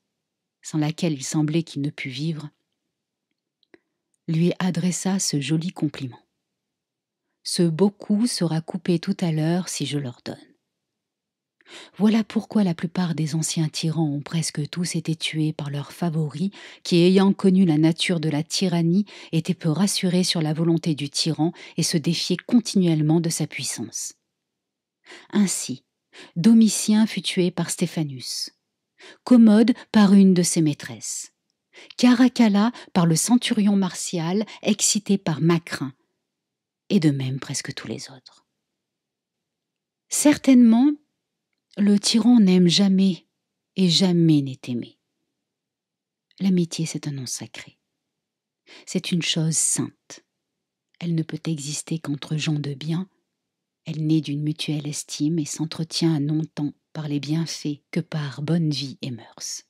S1: sans laquelle il semblait qu'il ne pût vivre, lui adressa ce joli compliment. Ce beau coup sera coupé tout à l'heure si je l'ordonne. Voilà pourquoi la plupart des anciens tyrans ont presque tous été tués par leurs favoris, qui, ayant connu la nature de la tyrannie, étaient peu rassurés sur la volonté du tyran et se défiaient continuellement de sa puissance. Ainsi, Domitien fut tué par Stéphanus, Commode par une de ses maîtresses, Caracalla par le centurion Martial excité par Macrin, et de même presque tous les autres. Certainement, le tyran n'aime jamais et jamais n'est aimé. L'amitié, c'est un nom sacré. C'est une chose sainte. Elle ne peut exister qu'entre gens de bien. Elle naît d'une mutuelle estime et s'entretient non tant par les bienfaits que par bonne vie et mœurs.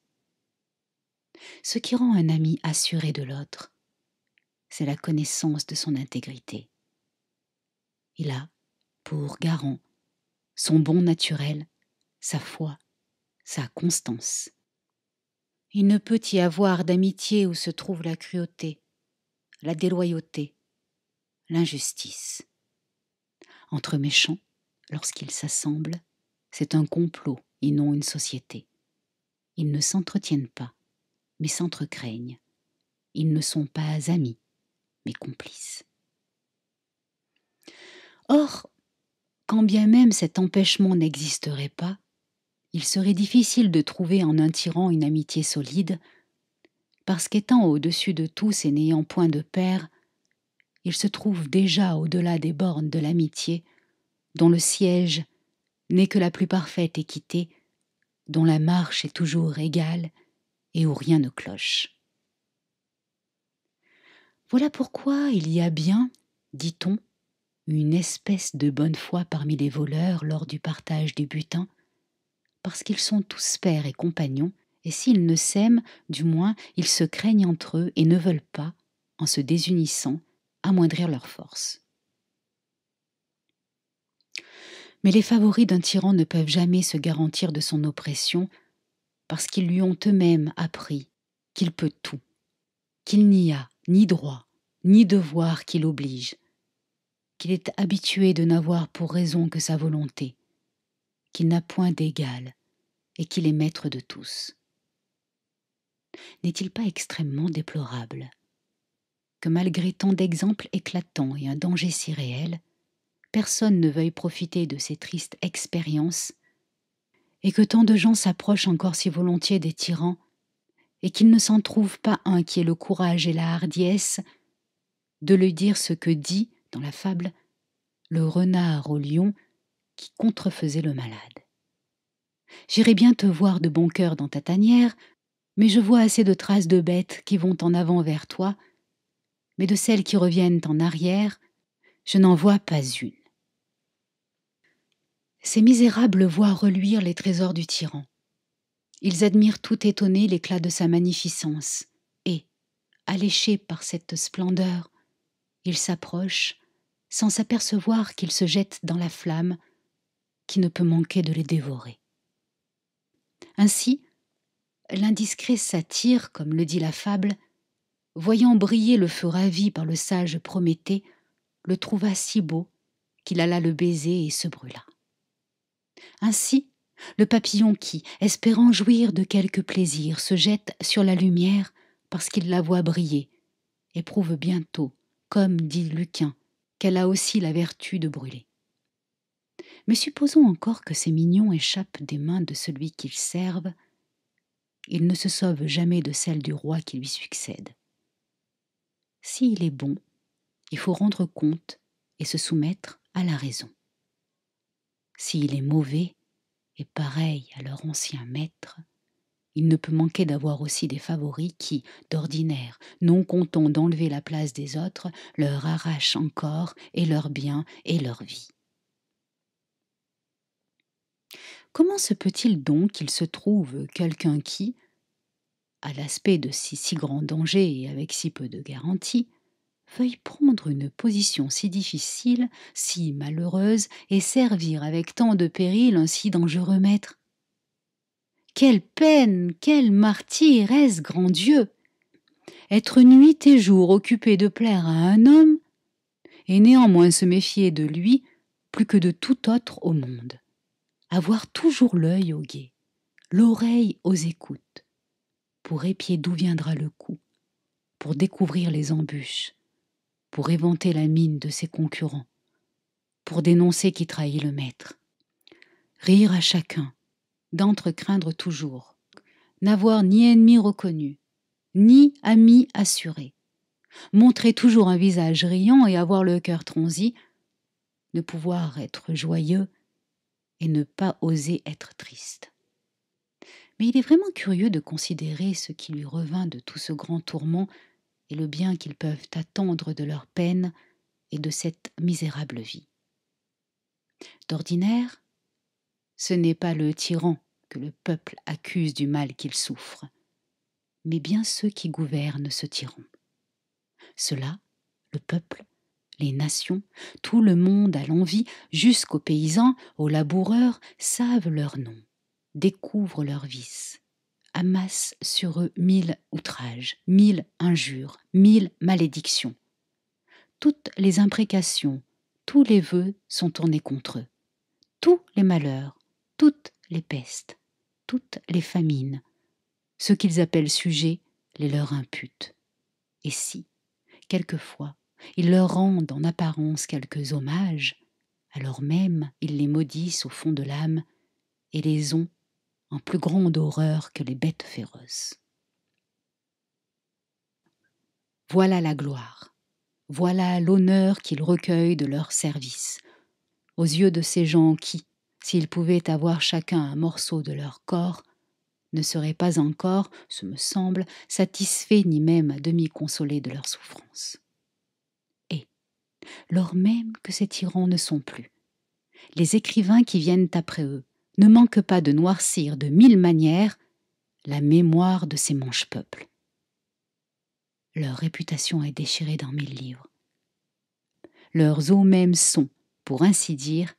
S1: Ce qui rend un ami assuré de l'autre, c'est la connaissance de son intégrité. Il a, pour garant, son bon naturel, sa foi, sa constance. Il ne peut y avoir d'amitié où se trouve la cruauté, la déloyauté, l'injustice. Entre méchants, lorsqu'ils s'assemblent, c'est un complot et non une société. Ils ne s'entretiennent pas, mais s'entrecraignent. Ils ne sont pas amis, mais complices. Or, quand bien même cet empêchement n'existerait pas, il serait difficile de trouver en un tyran une amitié solide, parce qu'étant au-dessus de tous et n'ayant point de père, il se trouve déjà au-delà des bornes de l'amitié, dont le siège n'est que la plus parfaite équité, dont la marche est toujours égale et où rien ne cloche. Voilà pourquoi il y a bien, dit-on, une espèce de bonne foi parmi les voleurs lors du partage du butin, parce qu'ils sont tous pères et compagnons, et s'ils ne s'aiment, du moins ils se craignent entre eux et ne veulent pas, en se désunissant, amoindrir leur force. Mais les favoris d'un tyran ne peuvent jamais se garantir de son oppression, parce qu'ils lui ont eux-mêmes appris qu'il peut tout, qu'il n'y a ni droit, ni devoir qui l'oblige, qu'il est habitué de n'avoir pour raison que sa volonté, qu'il n'a point d'égal et qu'il est maître de tous. N'est-il pas extrêmement déplorable que malgré tant d'exemples éclatants et un danger si réel, personne ne veuille profiter de ces tristes expériences et que tant de gens s'approchent encore si volontiers des tyrans et qu'il ne s'en trouve pas un qui ait le courage et la hardiesse de lui dire ce que dit, dans la fable, le renard au lion qui contrefaisait le malade. J'irai bien te voir de bon cœur dans ta tanière, mais je vois assez de traces de bêtes qui vont en avant vers toi, mais de celles qui reviennent en arrière, je n'en vois pas une. Ces misérables voient reluire les trésors du tyran. Ils admirent tout étonnés l'éclat de sa magnificence, et, alléchés par cette splendeur, ils s'approchent sans s'apercevoir qu'ils se jettent dans la flamme qui ne peut manquer de les dévorer. Ainsi, l'indiscret satyre, comme le dit la fable, voyant briller le feu ravi par le sage Prométhée, le trouva si beau qu'il alla le baiser et se brûla. Ainsi, le papillon qui, espérant jouir de quelque plaisir, se jette sur la lumière parce qu'il la voit briller, éprouve bientôt, comme dit Lucain, qu'elle a aussi la vertu de brûler. Mais supposons encore que ces mignons échappent des mains de celui qu'ils servent, ils ne se sauvent jamais de celles du roi qui lui succède. S'il est bon, il faut rendre compte et se soumettre à la raison. S'il est mauvais, et pareil à leur ancien maître, il ne peut manquer d'avoir aussi des favoris qui, d'ordinaire, non contents d'enlever la place des autres, leur arrachent encore et leurs biens et leur vie. Comment se peut-il donc qu'il se trouve quelqu'un qui, à l'aspect de si grand danger et avec si peu de garantie, veuille prendre une position si difficile, si malheureuse, et servir avec tant de péril un si dangereux maître? Quelle peine, quel martyre est-ce, grand Dieu! Être nuit et jour occupé de plaire à un homme, et néanmoins se méfier de lui plus que de tout autre au monde. Avoir toujours l'œil au guet, l'oreille aux écoutes, pour épier d'où viendra le coup, pour découvrir les embûches, pour éventer la mine de ses concurrents, pour dénoncer qui trahit le maître. Rire à chacun, d'entrecraindre toujours, n'avoir ni ennemi reconnu, ni ami assuré, montrer toujours un visage riant et avoir le cœur transi, ne pouvoir être joyeux et ne pas oser être triste. Mais il est vraiment curieux de considérer ce qui lui revint de tout ce grand tourment et le bien qu'ils peuvent attendre de leur peine et de cette misérable vie. D'ordinaire, ce n'est pas le tyran que le peuple accuse du mal qu'il souffre, mais bien ceux qui gouvernent ce tyran. Cela, le peuple, les nations, tout le monde à l'envi, jusqu'aux paysans, aux laboureurs, savent leur nom, découvrent leurs vices, amassent sur eux 1000 outrages, 1000 injures, 1000 malédictions. Toutes les imprécations, tous les vœux sont tournés contre eux. Tous les malheurs, toutes les pestes, toutes les famines, ceux qu'ils appellent sujets les leur imputent. Et si, quelquefois, ils leur rendent en apparence quelques hommages, alors même ils les maudissent au fond de l'âme et les ont en plus grande horreur que les bêtes féroces. Voilà la gloire, voilà l'honneur qu'ils recueillent de leur service, aux yeux de ces gens qui, s'ils pouvaient avoir chacun un morceau de leur corps, ne seraient pas encore, ce me semble, satisfaits ni même à demi consolés de leur souffrance. Et, lors même que ces tyrans ne sont plus, les écrivains qui viennent après eux ne manquent pas de noircir de 1000 manières la mémoire de ces manches peuples. Leur réputation est déchirée dans 1000 livres. Leurs os mêmes sont, pour ainsi dire,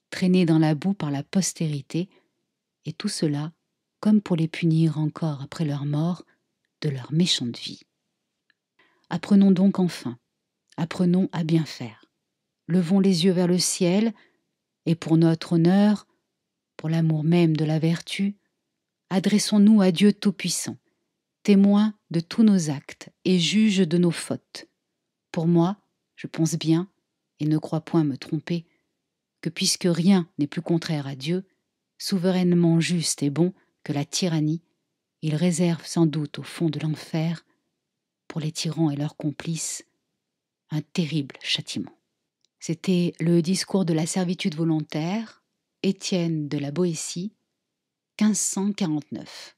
S1: traînés dans la boue par la postérité, et tout cela comme pour les punir encore après leur mort de leur méchante vie. Apprenons donc enfin, apprenons à bien faire. Levons les yeux vers le ciel, et pour notre honneur, pour l'amour même de la vertu, adressons-nous à Dieu Tout-Puissant, témoin de tous nos actes et juge de nos fautes. Pour moi, je pense bien, et ne crois point me tromper, que puisque rien n'est plus contraire à Dieu, souverainement juste et bon que la tyrannie, il réserve sans doute au fond de l'enfer, pour les tyrans et leurs complices, un terrible châtiment. C'était le discours de la servitude volontaire, Étienne de la Boétie, 1549.